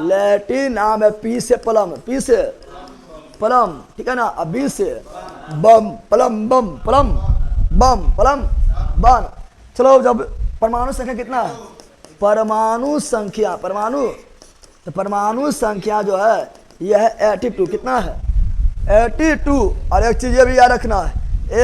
लैटिन नाम है पी से प्लम, पी से प्लम, ठीक है ना, अब बी से बम, प्लम बम, प्लम बम, प्लम बन। चलो जब परमाणु संख्या कितना है, परमाणु संख्या, परमाणु, तो परमाणु संख्या जो है यह है 82, कितना है 82। और एक चीज ये भी याद रखना है,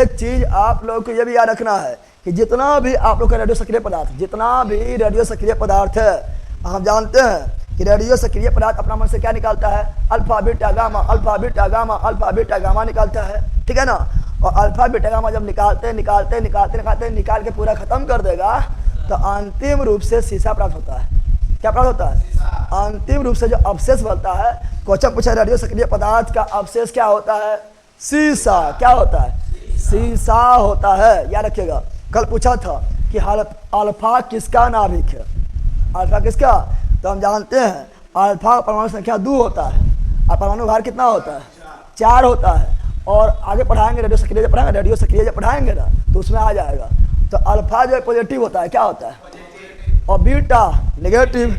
एक चीज आप लोग को ये भी याद रखना है कि जितना भी आप लोग का रेडियो सक्रिय पदार्थ, जितना भी रेडियो सक्रिय पदार्थ है, हम जानते हैं कि रेडियो सक्रिय पदार्थ अपना मन से क्या निकालता है, alpha beta gamma, alpha beta gamma, alpha beta gamma निकालता है, ठीक है ना। और अल्फा बीटा गामा जब निकालते निकालते निकालते निकालते निकाल के पूरा खत्म कर देगा, तो अंतिम रूप से शीशा प्राप्त होता है। क्या प्राप्त होता है, अंतिम रूप से जो अवशेष बनता है, क्वेश्चन पूछा रेडियो सक्रिय पदार्थ का अवशेष क्या होता है, शीशा। क्या होता है, शीशा होता है, याद रखिएगा। कल पूछा था कि अल्फा किसका नाभिक है, अल्फा किसका, तो हम जानते हैं अल्फा परमाणु संख्या 2 होता है, और परमाणु भार कितना होता है, 4 होता है। और आगे पढ़ाएंगे रेडियो सक्रिय जब पढ़ाएंगे, रेडियो सक्रिय जब पढ़ाएंगे ना, तो उसमें आ जाएगा। तो अल्फा जो है पॉजिटिव होता है, क्या होता है, और बीटा नेगेटिव,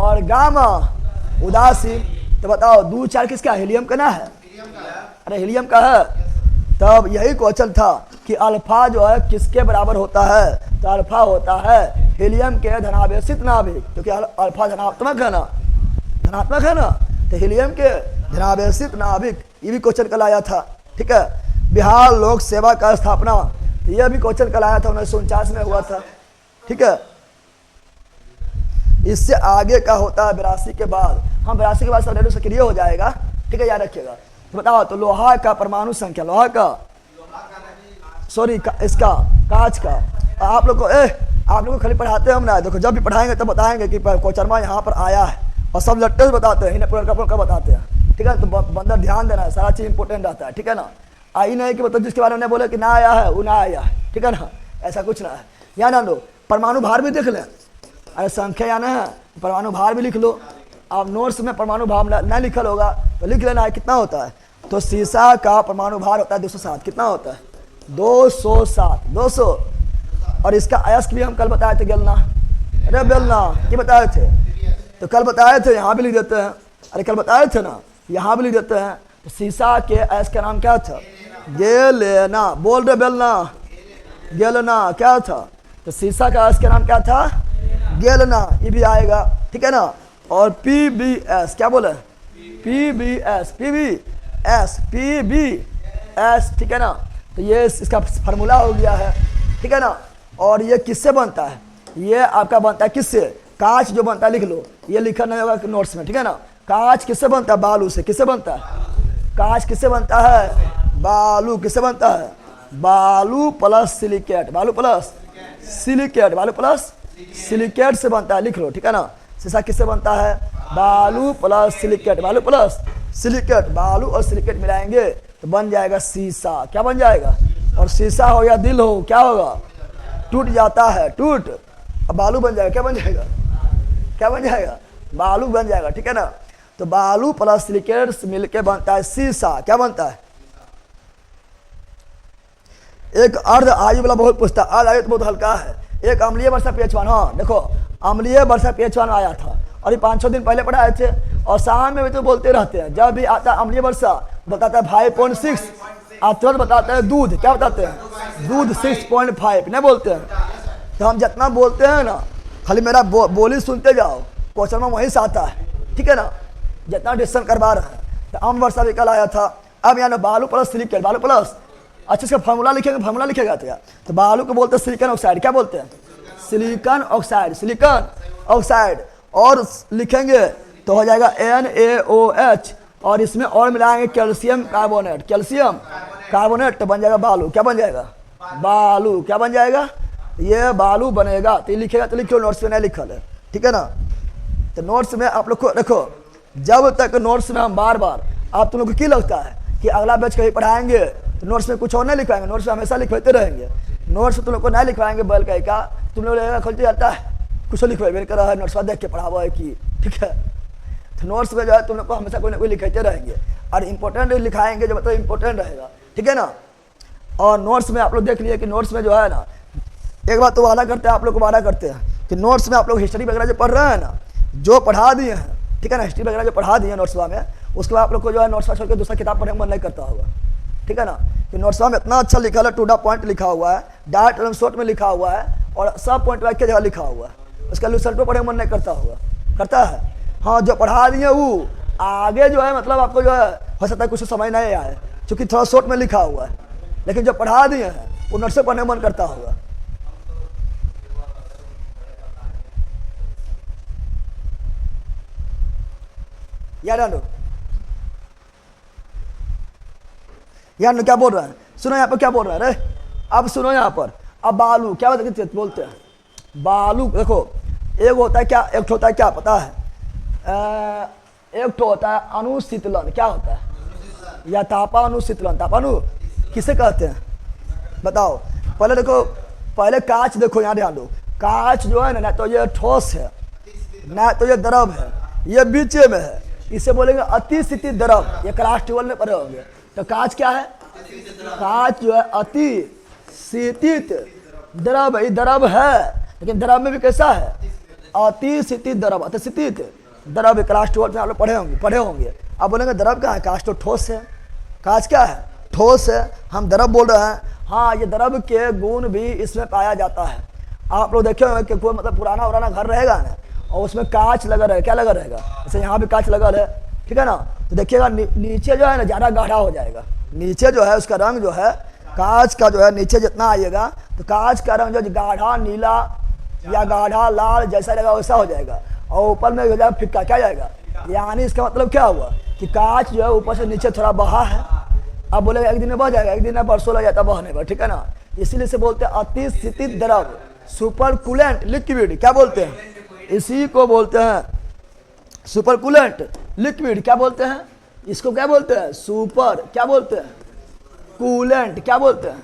और गामा उदासीन। तो बताओ 2 4 किसका, हीलियम का ना है, अरे हीलियम का है। तब यही क्वेश्चन था कि अल्फा जो है किसके बराबर होता है, तो अल्फा होता है हीलियम के धनावेशित नाभिक, क्योंकि अल्फा धनात्मक है ना, धनात्मक है ना, तो हीलियम के धनावेशित नाभिक, ये भी क्वेश्चन कल आया था, ठीक है। बिहार लोक सेवा का स्थापना, यह भी क्वेश्चन कल आया था, 1949 में हुआ था, ठीक है। इससे आगे का होता है 82 के बाद, हम 82 के बाद सब रेडियो सक्रिय हो जाएगा, ठीक है, याद रखिएगा। तो बताओ तो लोहा का परमाणु संख्या, लोहा का सॉरी इसका कांच का, आप लोग को आप लोग को खाली पढ़ाते हम ना, देखो जब भी पढ़ाएंगे तब बताएंगे कि क्वेश्चन यहाँ पर आया है, और सब लट्टे से बताते हैं, इन्हें पूरा बताते हैं, ठीक है। तो बंदा ध्यान देना है, सारा चीज इंपॉर्टेंट रहता है, ठीक है ना। आई नहीं कि मतलब जिसके बारे में बोले कि ना आया है वो ना आया है, ठीक है ना, ऐसा कुछ ना है। या ना लो परमाणु भार भी देख लें, अरे संख्या या ना है, परमाणु भार भी लिख लो। आप नोट्स में परमाणु भार ना लिखल होगा तो लिख लेना है, कितना होता है, तो शीशा का परमाणु भार होता है 207, कितना होता है 207, 200। और इसका अयस्क भी हम कल बताए थे, गेलना, अरे बेलना क्या बताए थे, तो कल बताए थे, यहाँ भी लिख देते हैं, अरे कल बताए थे ना, यहाँ भी लिख देते हैं। तो शीशा के अयस्क का नाम क्या था, गेलेना, बोल रहे बेलना, गेलना क्या था, तो शीशा का अयस्क का नाम क्या था, गेलना, ये भी आएगा, ठीक है ना। और PBS क्या बोले, PBS, PBS, PBS, ठीक है ना। तो ये इसका फार्मूला हो गया है, ठीक है ना। और ये किससे बनता है, ये आपका बनता है किससे, कांच जो बनता है, लिख लो, ये लिखा नहीं होगा नोट्स में, ठीक है ना। कांच किससे बनता है, बालू से, किससे बनता है, कांच किससे बनता है, बालू किससे बनता है, बालू प्लस सिलिकेट, बालू प्लस सिलिकेट, बालू प्लस सिलिकेट से बनता है, लिख लो, ठीक है ना। शीशा किससे बनता है, बालू प्लस सिलिकेट, बालू प्लस सिलिकेट, बालू और सिलिकेट मिलाएंगे तो बन जाएगा शीशा। क्या बन जाएगा, और शीशा हो या दिल हो, क्या होगा, टूट जाता है, टूट, अब बालू बन जाएगा, क्या बन जाएगा, क्या बन जाएगा, बालू बन जाएगा, ठीक है ना। तो बालू प्लस सिलिकेट मिलके बनता है शीशा, क्या बनता है। एक अर्ध आयु वाला बहुत पूछता है, अर्ध आयु तो बहुत हल्का है। एक अम्लीय वर्षा pH1, हाँ देखो अम्लीय वर्षा pH1 आया था, और ये 5-6 दिन पहले पढ़ाए थे, और शाम में भी तो बोलते रहते हैं। जब भी आता है अम्लीय वर्षा बताता है 5.6, आप तुरंत बताते हैं दूध, क्या बताते हैं, दूध 6.5 नहीं बोलते हैं। तो हम जितना बोलते हैं ना, खाली मेरा बोली सुनते जाओ, क्वेश्चन में वहीं से आता है, ठीक है ना, जितना डिस्कशन करवा रहे हैं। तो अम्ल वर्षा भी कल आया था। अब यहाँ बालू प्लस सिलिकन, बालू प्लस, अच्छा इसका फार्मूला लिखेंगे, फार्मूला लिखेगा तो यार, तो बालू को बोलते हैं सिलिकन ऑक्साइड, क्या बोलते हैं, सिलिकन ऑक्साइड, सिलिकन ऑक्साइड। और लिखेंगे तो हो जाएगा NaOH, और इसमें और मिलाएंगे कैल्शियम कार्बोनेट, कैल्शियम कार्बोनेट, तो बन जाएगा बालू। क्या बन जाएगा, बालू। क्या बन जाएगा, ये बालू बनेगा। तो ये लिखेगा तो लिखो, नोट्स में नहीं लिखल है, ठीक है ना। तो नोट्स में आप लोग को देखो, जब तक नोट्स में हम बार बार, आप तुम लोग को क्या लगता है कि अगला बैच कहीं पढ़ाएंगे तो नोट्स में कुछ और नहीं लिखवाएंगे, नोट्स में हमेशा लिखवाते रहेंगे। नोट्स तुम लोग को नहीं लिखवाएंगे बल कहीं का, तुम लोग लगेगा खोलते जाता है कुछ लिखवाए कर रहा है, नोट्स देख के पढ़ावा है कि, ठीक है। तो नोट्स में जो है तुम लोग को हमेशा कोई ना कोई लिखते रहेंगे, और इंपॉर्टेंट लिखाएंगे जो मतलब इंपॉर्टेंट रहेगा, ठीक है ना। और नोट्स में आप लोग देख लिए कि नोट्स में जो है ना, एक बात तो वादा करते हैं, आप लोग को वादा करते हैं कि नोट्स में आप लोग हिस्ट्री वगैरह जो पढ़ रहे हैं ना, जो पढ़ा दिए हैं, ठीक है ना, हिस्ट्री वगैरह जो पढ़ा दिए हैं नोट्सवा में, उसके बाद आप लोग को जो है नोट्सवा छोड़ के दूसरा किताब पढ़ने का मन नहीं करता होगा, ठीक है ना। कि नोट्सवा में इतना अच्छा लिखा है, टू द पॉइंट लिखा हुआ है, डायरेक्ट एंड शॉर्ट में लिखा हुआ है, और सब पॉइंट वाइज के जगह लिखा हुआ है, उसका रिजल्ट पढ़ने का मन नहीं करता होगा, करता है। हाँ, जो पढ़ा दिए वो आगे जो है मतलब आपको जो है हो सकता है कुछ समझ नहीं आए, क्योंकि थोड़ा शॉर्ट में लिखा हुआ है, लेकिन जो पढ़ा दिए हैं वो नोट से पढ़ने का मन करता होगा। यार क्या बोल रहे हैं, सुनो यहाँ पर क्या बोल रहे हैं रे, अब सुनो यहाँ पर। अब बालू क्या बोलते हैं, बालू देखो, एक होता है क्या, एक होता है क्या पता है, एक तो होता है अनुशीतलन, क्या होता है, या तापानुशीतलन। तापानु किसे कहते हैं बताओ। पहले देखो, पहले कांच देखो, यहाँ ध्यान दो, कांच जो है ना तो ये ठोस है, ना तो ये द्रव है, ये बीच में है, इसे बोलेंगे अति स्थिति द्रव। ये क्लास 12 में पढ़े होंगे। तो कांच क्या है, कांच जो है अति शीतित द्रव, ये द्रव है, लेकिन द्रव में भी कैसा है, अति शीतित द्रव, अति शीतित द्रव। क्लास 12 में आप लोग पढ़े होंगे। अब बोलेंगे द्रव क्या है, कांच तो ठोस है, कांच क्या है, ठोस है, हम द्रव बोल रहे हैं। हाँ, ये द्रव के गुण भी इसमें पाया जाता है। आप लोग देखे होंगे कि कोई मतलब पुराना उराना घर रहेगा ना, और उसमें कांच लगा रहेगा, क्या लगा रहेगा, जैसे यहाँ भी कांच लगा है, ठीक है ना। तो देखिएगा नीचे जो है ना ज़्यादा गाढ़ा हो जाएगा, नीचे जो है उसका रंग जो है कांच का जो है नीचे जितना आइएगा तो कांच का रंग जो गाढ़ा नीला या गाढ़ा लाल जैसा रहेगा वैसा हो जाएगा, और ऊपर में हो जाएगा फिक्का, क्या जाएगा। यानी इसका मतलब क्या हुआ कि कांच जो है ऊपर से नीचे थोड़ा बहा है। अब बोलेगा एक दिन में बह जाएगा, एक दिन में बरसों लग जाता बहने पर, ठीक है ना। इसीलिए से बोलते हैं अति शीतित द्रव, सुपर कूलेंट लिक्विड, क्या बोलते हैं, इसी को बोलते हैं सुपर कूलेंट लिक्विड। क्या बोलते हैं इसको, क्या बोलते हैं, सुपर, क्या बोलते हैं, कूलेंट, क्या बोलते हैं,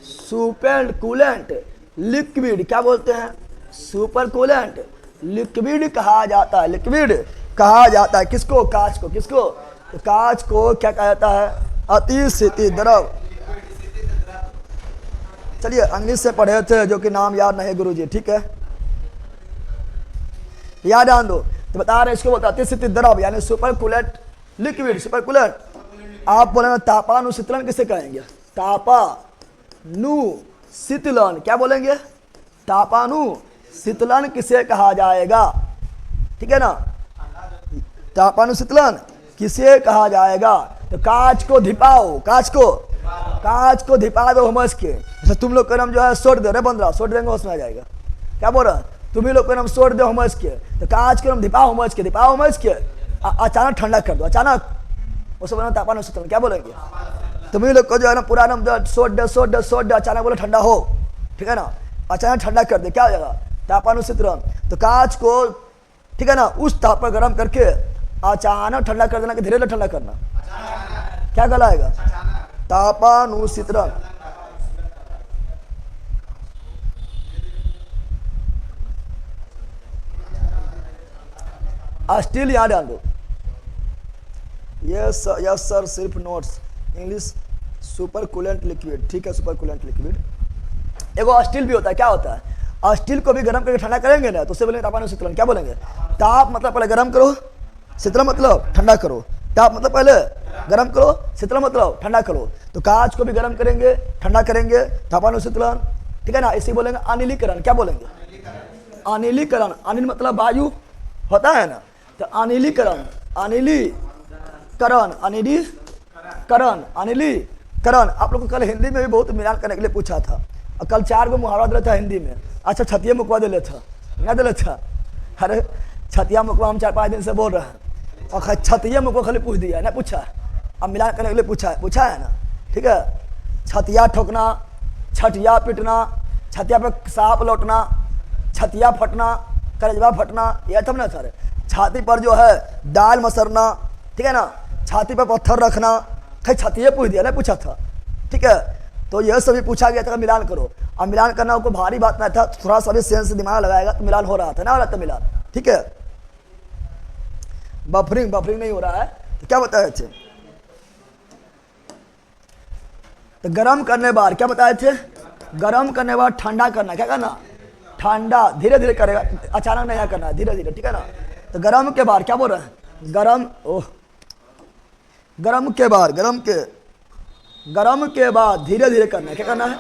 सुपर कूलेंट लिक्विड, क्या बोलते हैं, सुपर कूलेंट लिक्विड कहा जाता है, लिक्विड कहा जाता है किसको, कांच को, किसको, तो कांच को क्या कहा जाता है, अति शीतित द्रव। चलिए इंग्लिश से पढ़े थे जो कि नाम याद नहीं गुरुजी, ठीक है, याद आन दो। तो बता रहे इसको बोलते अति शीतित द्रव, यानी super coolant liquid, super coolant. आप बोलेंगे तापानुशीतलन किसे कहेंगे, तापानुशीतलन, क्या बोलेंगे, तापानुशीतलन किसे कहा जाएगा, ठीक है ना। तापानुशीतलन किसे कहा जाएगा, तो कांच को धिपाओ, कांच को धिपा दो समझ के। जैसे तुम लोग का नाम जो है सोड दे रहे बंदरा, सोड देंगे उसमें आ जाएगा, क्या बोल रहा है, तुम ही लोग का नाम सोड दो समझ के, तो कांच को नाम धिपाओ समझ के, अचानक ठंडा कर दो, अचानक, उसको बोला तापानुशीतलन, क्या बोलेंगे। तुम ही लोग को जो है ना पूरा नाम सोड दे, अचानक बोले ठंडा हो, ठीक है ना, अचानक ठंडा कर दे, क्या हो जाएगा, तापानुशीतलन। तो कांच को, ठीक है ना, उस ताप पर गर्म करके अचानक ठंडा कर देना कि धीरे धीरे ठंडा करना, क्या कहलाएगा, तापानुशीतलन। स्टील याद डाल दो, यस सर, सिर्फ notes English, super coolant liquid, ठीक है, सुपर कूलेंट लिक्विड। एगो स्टील भी होता है, क्या होता है, स्टील को भी गर्म करके ठंडा करेंगे ना, तो उसे बोलेंगे तापानुशीतलन। क्या बोलेंगे? ताप मतलब पहले गर्म करो, शीतलन मतलब ठंडा करो। ताप मतलब पहले गर्म करो, शीतलन मतलब ठंडा करो। तो कांच को भी गर्म करेंगे, ठंडा करेंगे, तापानुशीतलन, ठीक है ना। इसी बोलेंगे अनिलीकरण। क्या बोलेंगे? अनिलीकरण। अनिल मतलब वायु होता है ना, तो अनिलीकरण, अनिलीकरण, अनिलीकरण, अनिलीकरण। आप लोग को कल हिंदी में भी बहुत मिलान करने के लिए पूछा था, और कल 4 गो मुहावरा दिला था हिंदी में। अच्छा, छतिया मुकवा दिले था, नहीं दिले था? अरे छतिया मुकवा हम 4-5 दिन से बोल रहे हैं, और छतिया मुकवा खाली पूछ दिया, नहीं पूछा। अब मिलान करने के लिए पूछा है ना, ठीक है। छतिया ठोकना, छटिया पीटना, छतिया पे सांप लौटना, छतिया फटना, कलेजवा फटना, यह सब ना सर। छाती पर जो है दाल मसरना, ठीक है ना, छाती पर पत्थर रखना, खैर छतिया पूछ दिया, नहीं पूछा था, ठीक है। तो यह सभी पूछा गया था, मिलान करो। अब मिलान करना कोई भारी बात नहीं था, थोड़ा सा भी सेंस दिमाग लगाएगा तो मिलान हो रहा था, ना हो रहा था मिलान, ठीक है। बफरिंग नहीं हो रहा है, तो क्या बताया थे? तो गर्म करने बाद क्या बताए थे? गर्म करने बाद ठंडा करना। क्या करना? ठंडा, धीरे धीरे करेगा, अचानक नहीं करना, धीरे धीरे, ठीक है ना। तो गर्म के बाद क्या बोल रहे हैं? गर्म के बाद धीरे धीरे करना। क्या करना है?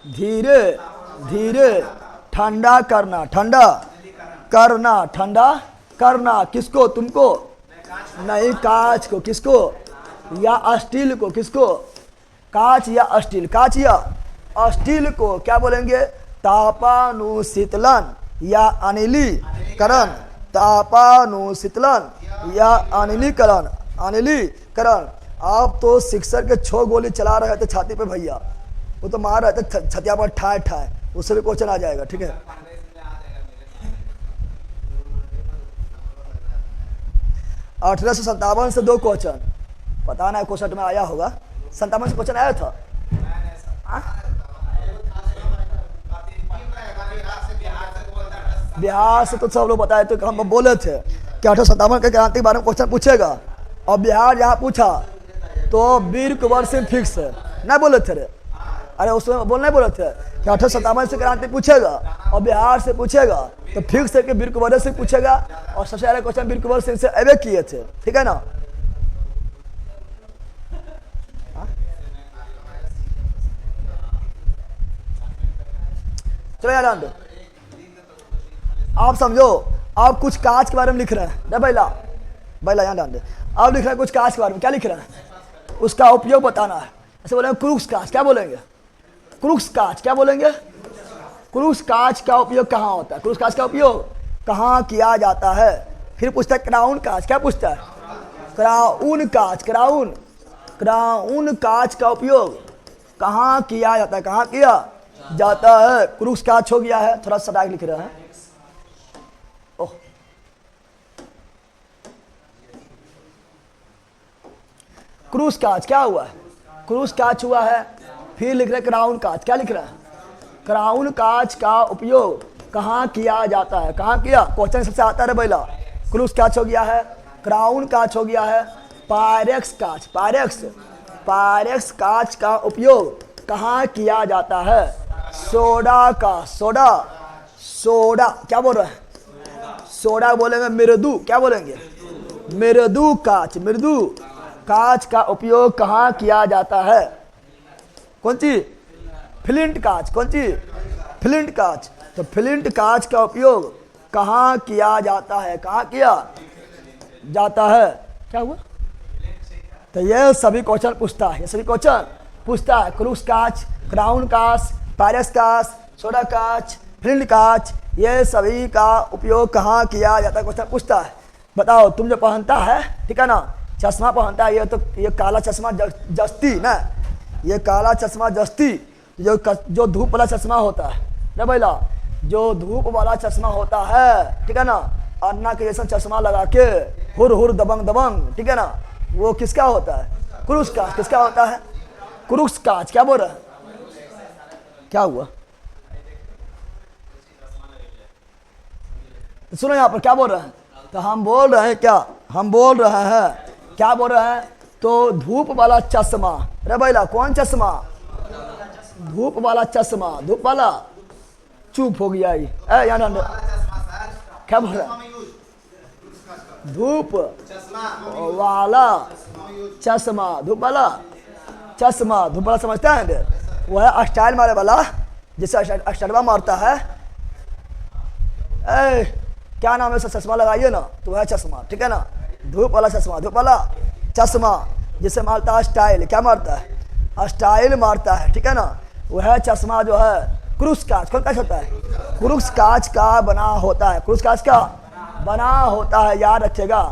धीरे धीरे ठंडा करना, ठंडा करना। किसको? तुमको नहीं, कांच को। किसको? या स्टील को। किसको? कांच या स्टील, कांच या स्टील को क्या बोलेंगे? तापानुशीतलन या अनिलीकरण, तापानुशीतलन या अनिलीकरण। आप तो सिक्सर के 6 गोली चला रहे थे छाती पे भैया, वो तो मार रहे थे छतिया पर ठाए, उससे भी क्वेश्चन आ जाएगा, ठीक है। 1857 से 2 क्वेश्चन, पता नहीं क्वेश्चन में आया होगा। 57 से क्वेश्चन आया था। बिहार से तो सब लोग बताए थे, हम बोले थे कि 1857 के क्रांति के बारे में क्वेश्चन पूछेगा, और बिहार यहाँ पूछा तो वीर कुंवर सिंह फिक्स है, नहीं बोले थे रे? अरे उसमें नहीं बोले थे कि 1857 से क्रांति पूछेगा और बिहार से पूछेगा, तो फिक्स है कि वीर कुंवर सिंह पूछेगा। और सबसे ज्यादा क्वेश्चन वीर कुंवर सिंह से अवे किए थे, ठीक है ना। चलो यार दो, आप समझो, आप कुछ कांच के बारे में लिख रहे हैं ना बैला यहाँ डाल दे। आप लिख रहे हैं कुछ कांच के बारे में, क्या लिख रहे हैं? उसका उपयोग बताना है। ऐसे बोलेंगे क्रूक्स कांच। क्या बोलेंगे? क्रूक्स कांच। क्या बोलेंगे? क्रूक्स कांच का उपयोग कहाँ होता है? क्रूक्स कांच का उपयोग कहाँ किया जाता है? फिर पूछता है क्राउन कांच। क्या पूछता है? क्राउन कांच। क्राउन कांच का उपयोग कहाँ किया जाता है? कहाँ किया जाता है? क्रूक्स कांच हो गया है, थोड़ा सा लिख रहे हैं। क्रूस कांच क्या हुआ है? क्रूस कांच हुआ है। फिर लिख रहे क्राउन कांच। क्या लिख रहा है? क्राउन कांच का उपयोग कहाँ किया जाता है? कहाँ किया? क्वेश्चन सबसे आता है बैला। क्रूस कांच हो गया है, क्राउन कांच हो गया है, पायरेक्स कांच। पायरेक्स कांच का उपयोग कहाँ किया जाता है? सोडा का सोडा क्या बोल रहे हैं? सोडा बोलेंगे मृदु। क्या बोलेंगे? मृदु कांच का उपयोग कहाँ किया जाता है? कौन सी? फ्लिंट कांच। कौन सी? फ्लिंट कांच। तो फ्लिंट कांच का उपयोग कहाँ किया जाता है? कहाँ किया जाता है? क्या हुआ? तो ये सभी क्वेश्चन पूछता है, क्रूक्स कांच, क्राउन कांच, पायरेक्स कांच, सोडा कांच, फ्लिंट कांच, ये सभी का उपयोग कहाँ किया जाता है? क्वेश्चन पूछता है। बताओ, तुम जो पहनता है, ठीक है ना, चश्मा पहनता है, ये काला चश्मा जस्ती ना, ये काला चश्मा जस्ती, जो धूप वाला चश्मा होता है ना भैया, जो धूप वाला चश्मा होता है, ठीक है ना, अन्ना के जैसा चश्मा लगा के हुर दबंग, ठीक है ना, वो किसका होता है? क्रूक्स कांच। किसका होता है? क्रूक्स कांच। क्या बोल रहा है? क्या हुआ? सुनो यहाँ पर क्या बोल रहे हैं। तो हम बोल रहे हैं क्या बोल रहे हैं? तो धूप वाला चश्मा। अरे भैया कौन चश्मा? धूप वाला चश्मा। धूप वाला चुप हो गया ये यहाँ अंदर क्या बोल रहा है? धूप वाला चश्मा, धूप वाला चश्मा, धूप वाला समझते हैं? वो है स्टाइल मारे वाला, जिससे स्टाइलवा मारता है। क्या नाम है उसका? चश्मा लगाइए ना, तो वह चश्मा, ठीक है ना? धूप वाला चश्मा, धूप वाला चश्मा, जिससे मारता है स्टाइल। क्या मारता है? स्टाइल मारता है, ठीक है ना? वह चश्मा जो है क्रूस कांच, कौन कांच होता है? क्रूस कांच का बना होता है, क्रूस कांच का बना होता है, याद रखिएगा।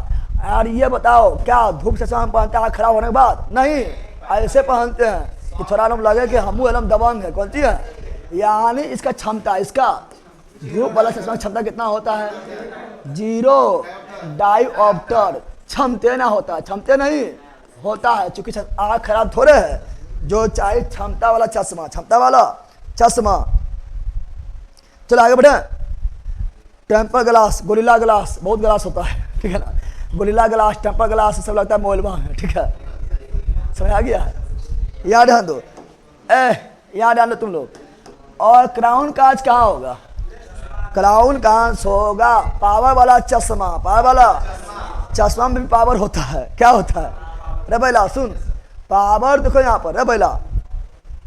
और ये बताओ, क्या धूप चश्मा हम पहनते हैं खराब होने के बाद? नहीं, ऐसे पहनते हैं कि थोड़ा हम लगे कि हम एकदम दबंग है। कौन सी है? यानी इसका क्षमता, इसका धूप वाला चश्मा क्षमता कितना होता है? 0 डायोप्टर, क्षमते ना होता है, क्षमते नहीं होता है, चूंकि आँख खराब थोड़े है। जो चाहे क्षमता वाला चश्मा, क्षमता वाला चश्मा। चलो आगे बढ़े। टेम्पर ग्लास, गोरिल्ला ग्लास, बहुत ग्लास होता है, ठीक है ना? गोरिल्ला ग्लास, टेम्पर ग्लास, सब लगता है मोलवा है, ठीक है? समझ आ गया है? याद है दो, याद आने तुम लोग। और क्राउन कांच कहाँ होगा? क्राउन कांच होगा पावर वाला चश्मा, पावर वाला चश्मा में भी पावर होता है। क्या होता है? रे बैला सुन, पावर देखो यहाँ पर, रे बैला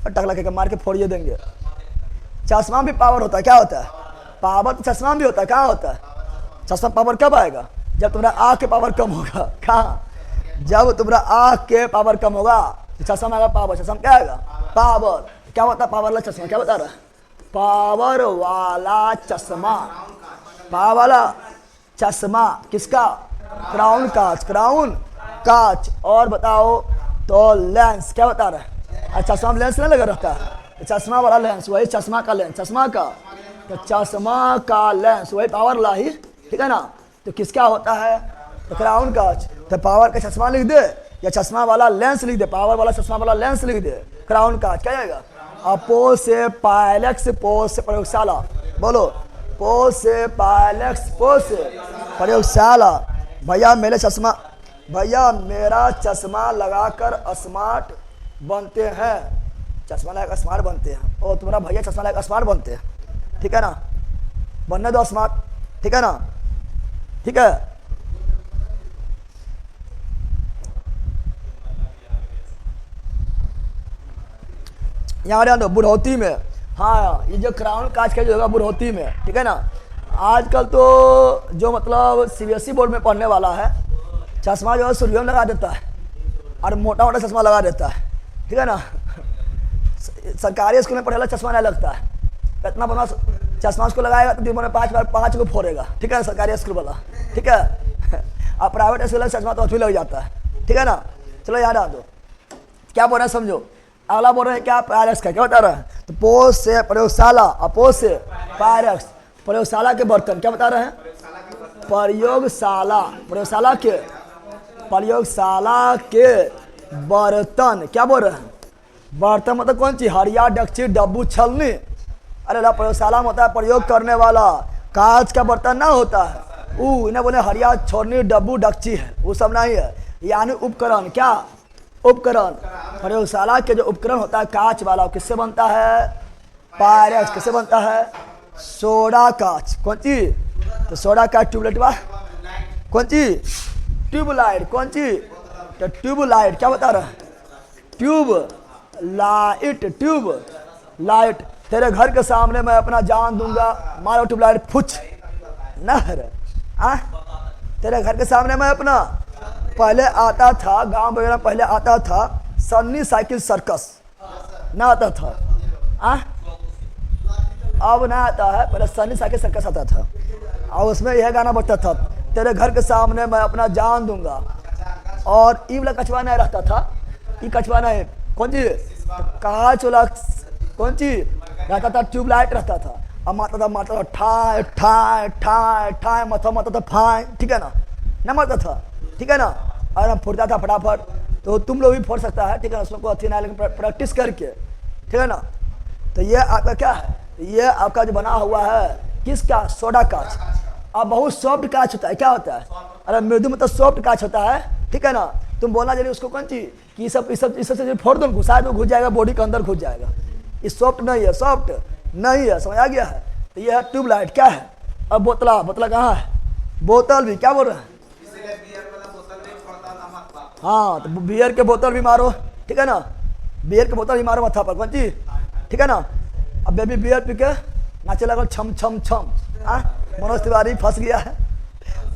टकला के मार के फोड़िए देंगे। चश्मा भी पावर होता है। क्या होता है? पावर तो चश्मा भी होता है। कहाँ होता है? चश्मा पावर कब आएगा? जब तुम्हारा आँख के पावर कम होगा। कहाँ? जब तुम्हारा आँख के पावर कम होगा तो चश्मा आएगा पावर। चश्मा क्या आएगा? पावर। क्या होता है पावर वाला चश्मा? क्या बता रहा है? पावर वाला चश्मा, पावर वाला चश्मा किसका? क्राउन कांच, क्राउन कांच। और बताओ तो लेंस, क्या बता रहा है? चश्मा में लेंस नहीं लगा रहता है, चश्मा वाला लेंस, वही चश्मा का लेंस, चश्मा का, तो चश्मा का लेंस वही पावर वाला ही, ठीक है ना? तो किसका होता है? तो क्राउन कांच। तो पावर का चश्मा लिख दे या चश्मा वाला लेंस लिख दे, पावर वाला चश्मा वाला लेंस लिख दे, क्राउन कांच। क्या आएगा? अपोज से पायलक्स, पोज से प्रयोगशाला, बोलो पोज से पायलक्स, पोज से प्रयोगशाला। भैया मेरे चश्मा, भैया मेरा चश्मा लगाकर स्मार्ट बनते हैं, चश्मा लगाकर स्मार्ट बनते हैं। और तुम्हारा भैया चश्मा लगाकर स्मार्ट बनते हैं, ठीक है ना? बनने दो स्मार्ट, ठीक है ना? ठीक है। यहाँ ध्यान दो, बुढ़ौती में, हाँ ये जो क्राउन कांच का जो होगा बुढ़ौती में, ठीक है ना? आजकल तो जो मतलब सीबीएसई बोर्ड में पढ़ने वाला है, चश्मा जो है सूर्य में लगा देता है और मोटा मोटा चश्मा लगा देता है, ठीक है ना? सरकारी स्कूल में पढ़े वाला चश्मा नहीं लगता है, इतना बड़ा चश्मा उसको लगाएगा तो दिन भर में 5 को फोड़ेगा, ठीक है ना? सरकारी स्कूल वाला, ठीक है? और प्राइवेट स्कूल में चश्मा तो अथवी लग जाता है, ठीक है ना? चलो याद आ दो, क्या बोल रहे हैं समझो। अगला बोल रहे हैं क्या? पायरक्स का। क्या बता रहा है? तो पोज से प्रयोगशाला, अपोज से पायरक्स, प्रयोगशाला के बर्तन। क्या बता रहे हैं? प्रयोगशाला, प्रयोगशाला के, प्रयोगशाला के बर्तन। क्या बोल रहे हैं? बर्तन मतलब कौन चीज? हरिया, डेकची, डब्बू, छलनी। अरे ला, प्रयोगशाला में होता है प्रयोग करने वाला, कांच का बर्तन ना होता है। इन्हें बोले हरिया, छोरनी, डब्बू, डेकची है, वो सब नहीं है। यानी उपकरण, क्या उपकरण? प्रयोगशाला के जो उपकरण होता है कांच वाला, किससे बनता है? पायरक्स। किससे बनता है? सोडा कांच। कौन चीज? तो सोडा का ट्यूबलाइट बा, कौन चीज? ट्यूबलाइट। कौन चीज? तो ट्यूबलाइट। क्या बता रहा है? Tube light, tube light. तेरे घर के सामने मैं अपना जान दूंगा, मारो ट्यूबलाइट फुच नहर। तेरे घर के सामने मैं अपना, पहले आता था गांव वगैरह, पहले आता था सन्नी साइकिल सर्कस, ना आता था अब ना आता है, पहले सन्नी साइकिल सर्कस आता था और उसमें यह गाना बजता था, तेरे घर के सामने मैं अपना जान दूंगा। और ई वाला कछुआ नहीं रहता था, ये कछुआ नहीं, कौन चीज? कांच वाला कौन चीज रहता था? ट्यूबलाइट रहता था। अब मारता था ठाए ठाए ठाए ठाए, मारता था फाए, ठीक है ना? न मारता था, ठीक है ना? और हम फोड़ता था फटाफट। तो तुम लोग भी फोड़ सकता है, ठीक है ना? उसमें कोई अथी ना, लेकिन प्रैक्टिस करके, ठीक है ना? तो ये आपका क्या है? ये आपका जो बना हुआ है किसका? सोडा कांच। अब बहुत सॉफ्ट कांच होता है। क्या होता है? अरे मृदु मतलब सॉफ्ट कांच होता है, ठीक है ना? तुम बोलना जल्दी उसको कौन चीज कि इस सब से फोड़ दो, घुसा दो, घुस जाएगा, बॉडी के अंदर घुस जाएगा। ये सॉफ्ट नहीं है, सॉफ्ट नहीं है, समझ आ गया है? तो ये है ट्यूबलाइट, क्या है। अब बोतला, बोतला कहाँ है, बोतल भी, क्या बोल रहे हैं, हाँ तो बियर के बोतल भी मारो, ठीक है ना, बियर के बोतल भी मारो माथा पर, कौन चीज, ठीक है ना। अब बेबी बियर पी के नाचे लगा छम छम छम, मनोज तिवारी फंस गया है,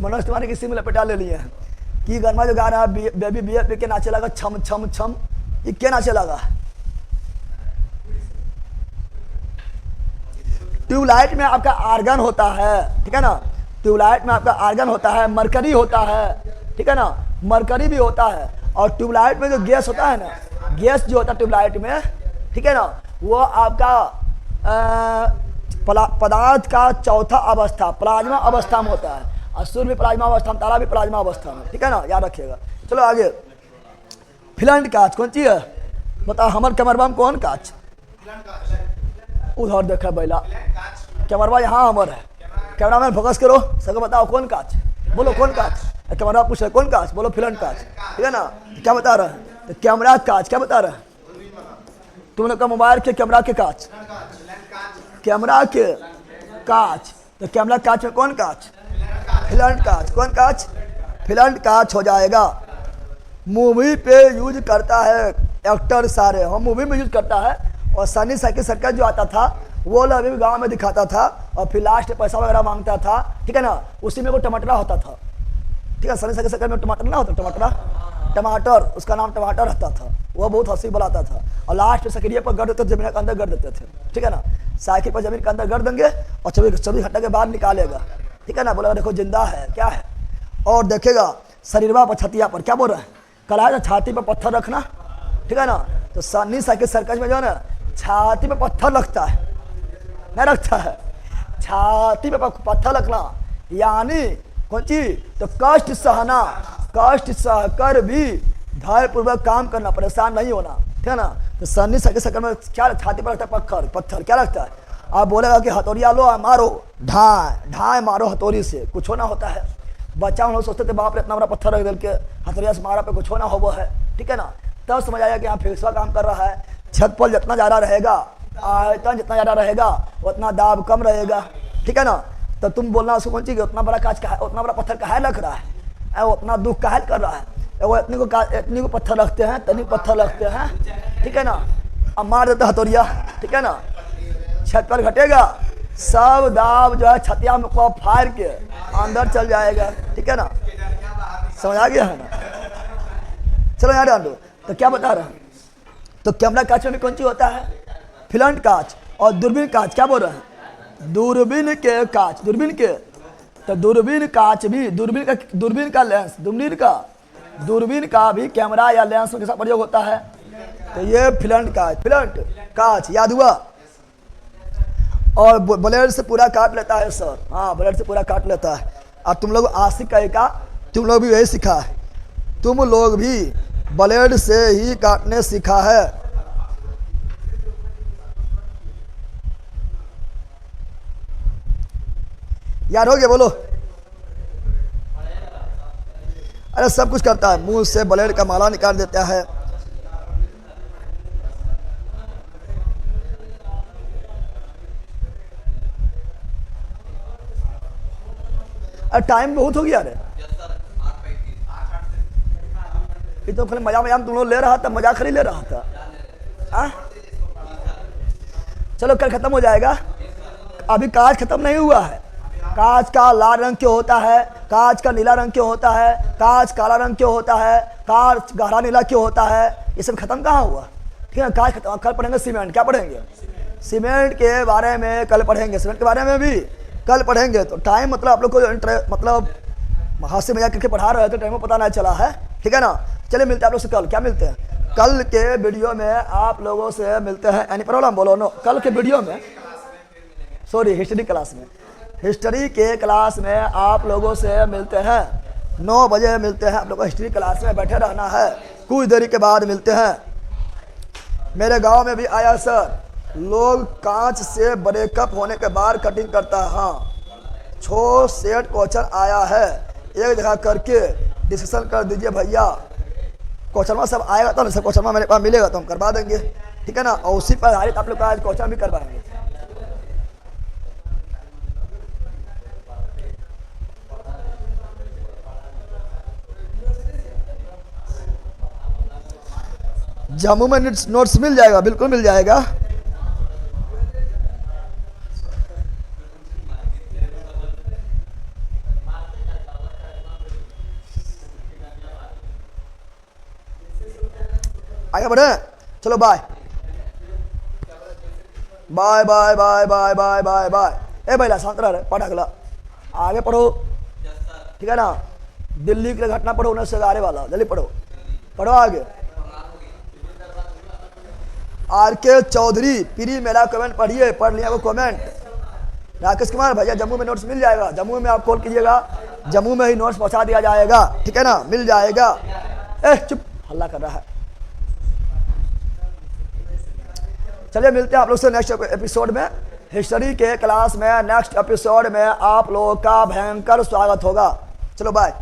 मनोज तिवारी किसी में लपेटा ले लिए हैं कि गरमा जो गा रहा है बेबी बियर पी के नाचे लगा छम छम छम, ये क्या नाचे लगा। ट्यूबलाइट में आपका आर्गन होता है, ठीक है ना, ट्यूबलाइट में आपका आर्गन होता है, मरकरी होता है, ठीक है ना, मरकरी भी होता है। और ट्यूबलाइट में जो गैस होता है ना, गैस जो होता है ट्यूबलाइट में, ठीक है ना, वो आपका पदार्थ का चौथा अवस्था प्लाज्मा अवस्था में होता है, और सूर्य भी प्लाज्मा अवस्था में, तारा भी प्लाज्मा अवस्था में, ठीक है ना, याद रखिएगा। चलो आगे, फिलंट कांच कौन चीज है, बताओ हमर कैमरबा में कौन कांच, उधर देखा बैला, कैमरबा यहाँ हमर है, कैमरा मैन फोकस करो, सबको बताओ कौन कांच, बोलो कौन कांच, कैमरा पूछ रहे कौन कांच, बोलो फिलंट कांच, ठीक है ना। क्या बता रहे हैं, तो कैमरा कांच, क्या बता रहे हैं, तुम लोग का मोबाइल के कैमरा के कांच, कैमरा के कांच, तो कैमरा कांच में कौन कांच, फिलंट कांच, कौन कांच, फिलंट कांच हो जाएगा। मूवी पे यूज करता है एक्टर सारे, हम मूवी में यूज करता है, और सनी साइकिल सर्कस जो आता था वो लोग अभी भी गाँव में दिखाता था, और फिर लास्ट पैसा वगैरह मांगता था, ठीक है ना, उसी में वो टमाटरा होता था, ठीक है, सनी साइकिल सर्कस में टमाटर ना होता, टमाटर, उसका नाम टमाटर रहता था, वो बहुत हंसी बुलाता था, और लास्ट में सकरिया पर गड़ देते थे, जमीन के अंदर गड़ देते थे, ठीक है ना, साइकिल पर जमीन के अंदर गड़ देंगे और 24 घंटे के बाद निकालेगा, ठीक है ना, बोलेगा देखो जिंदा है, क्या है, और देखेगा शरीरवा पर, छतिया पर, क्या बोल रहे हैं, कल है छाती पर पत्थर रखना, ठीक है ना, तो सनी साइकिल सर्कस में जो है ना छाती पे पत्थर लगता है, नहीं रखता है, छाती पे पत्थर रखना, यानी कौन चीज, तो कष्ट सहना, कष्ट सहकर भी धैर्य पूर्वक काम करना, परेशान नहीं होना, ठीक है ना। तो सन्नी साइकिल सर्कस में क्या छाती पर रखता है, पत्थर, पत्थर क्या रखता है, आप बोलेगा कि हथौड़िया लो मारो, ढाए ढाए मारो हथौड़ी से, कुछ होना होता है, बच्चा हम लोग सोचते थे बाप रे इतना बड़ा पत्थर रख दे के हथौड़िया से मारा पे कुछ होना हो वो है, ठीक है ना, तब समझ आया कि यहाँ फेसवा काम कर रहा है, छत पर जितना ज़्यादा रहेगा, आयतन जितना ज़्यादा रहेगा उतना दाब कम रहेगा, ठीक है ना। तो तुम बोलना उसको कौन चीज़, उतना बड़ा कांच का है, उतना बड़ा पत्थर काहे रख रहा है, उतना दुख काहे कर रहा है, वो इतनी को पत्थर रखते हैं, तनी पत्थर रखते हैं, ठीक है ना, अब मार देता हथौड़िया, ठीक है ना, छत पर घटेगा, सब दाब जो है छतिया में को फाड़ के अंदर चल जाएगा, ठीक है ना, समझ आ गया है ना। चलो यहाँ डाल दो, तो क्या बता रहे हैं, तो कैमरा कांच में कौन चीज होता है, फिलंट कांच, और दूरबीन कांच, क्या बोल रहे हैं, दूरबीन के कांच, दूरबीन के, तो दूरबीन कांच भी, दूरबीन का लेंस, दूरबीन का भी कैमरा या लेंस के साथ प्रयोग होता है, तो ये फिलंट कांच याद हुआ। और ब्लेड से पूरा काट लेता है सर, हाँ ब्लेड से पूरा काट लेता है, और तुम लोग आशिक का तुम लोग भी यही सीखा है, तुम लोग भी ब्लेड से ही काटने सीखा है। यार हो गया, बोलो, अरे सब कुछ करता है, मुंह से ब्लेड का माला निकाल देता है, अरे टाइम बहुत हो गया रे, ये तो खाली मजा तुम लोग ले रहा था, मजाक खरी ले रहा था, चलो कल खत्म हो जाएगा, अभी कांच खत्म नहीं हुआ है, कांच का लाल रंग क्यों होता है, कांच का नीला रंग क्यों होता है, कांच काला रंग क्यों होता है, कांच गहरा नीला क्यों होता है, ये सब खत्म कहाँ हुआ, ठीक है, कांच खत्म। कल पढ़ेंगे सीमेंट, क्या पढ़ेंगे, सीमेंट के बारे में कल पढ़ेंगे, सीमेंट के बारे में भी कल पढ़ेंगे। तो टाइम मतलब आप लोग को मतलब हाथ से मजाक करके पढ़ा रहे हैं तो टाइम पता नहीं चला है, ठीक है ना। चलिए मिलते हैं आप लोग से कल, क्या मिलते हैं कल के वीडियो में, आप लोगों से मिलते हैं, एनी प्रॉब्लम बोलो नो, कल के वीडियो में, सॉरी हिस्ट्री क्लास में, हिस्ट्री के क्लास में आप लोगों से मिलते हैं, 9 बजे मिलते हैं, आप लोग को हिस्ट्री क्लास में बैठे रहना है, कुछ देरी के बाद मिलते हैं। मेरे गांव में भी आया सर, लोग कांच से ब्रेकअप होने के बाद कटिंग करता है, हाँ 6 सेट क्वेश्चन आया है, एक जगह करके डिस्कशन कर दीजिए भैया, क्वेश्चन सब आएगा तो सब क्वेश्चन मेरे पास मिलेगा तो हम करवा देंगे, ठीक है ना, और उसी पर आधारित आप लोग का आज क्वेश्चन भी करवाएंगे। जम्मू में नोट्स मिल जाएगा, बिल्कुल मिल जाएगा। आगे बढ़े, चलो bye bye bye bye bye bye bye bye. ए भैया शांत रह, पढ़ अगला, आगे पढ़ो, ठीक है ना। दिल्ली की घटना पढ़ो, 1911 वाला, जल्दी पढ़ो, पढ़ो आगे। आर के चौधरी प्री मेरा कमेंट पढ़िए, पढ़ लिया वो कमेंट। राकेश कुमार भैया जम्मू में नोट्स मिल जाएगा, जम्मू में आप कॉल कीजिएगा, जम्मू में ही नोट्स पहुंचा दिया जाएगा, ठीक है ना, मिल जाएगा। ए चुप, हल्ला कर रहा है। चलिए मिलते हैं आप लोग से नेक्स्ट एपिसोड में। हिस्ट्री के क्लास में नेक्स्ट एपिसोड में आप लोगों का भयंकर स्वागत होगा। चलो बाय।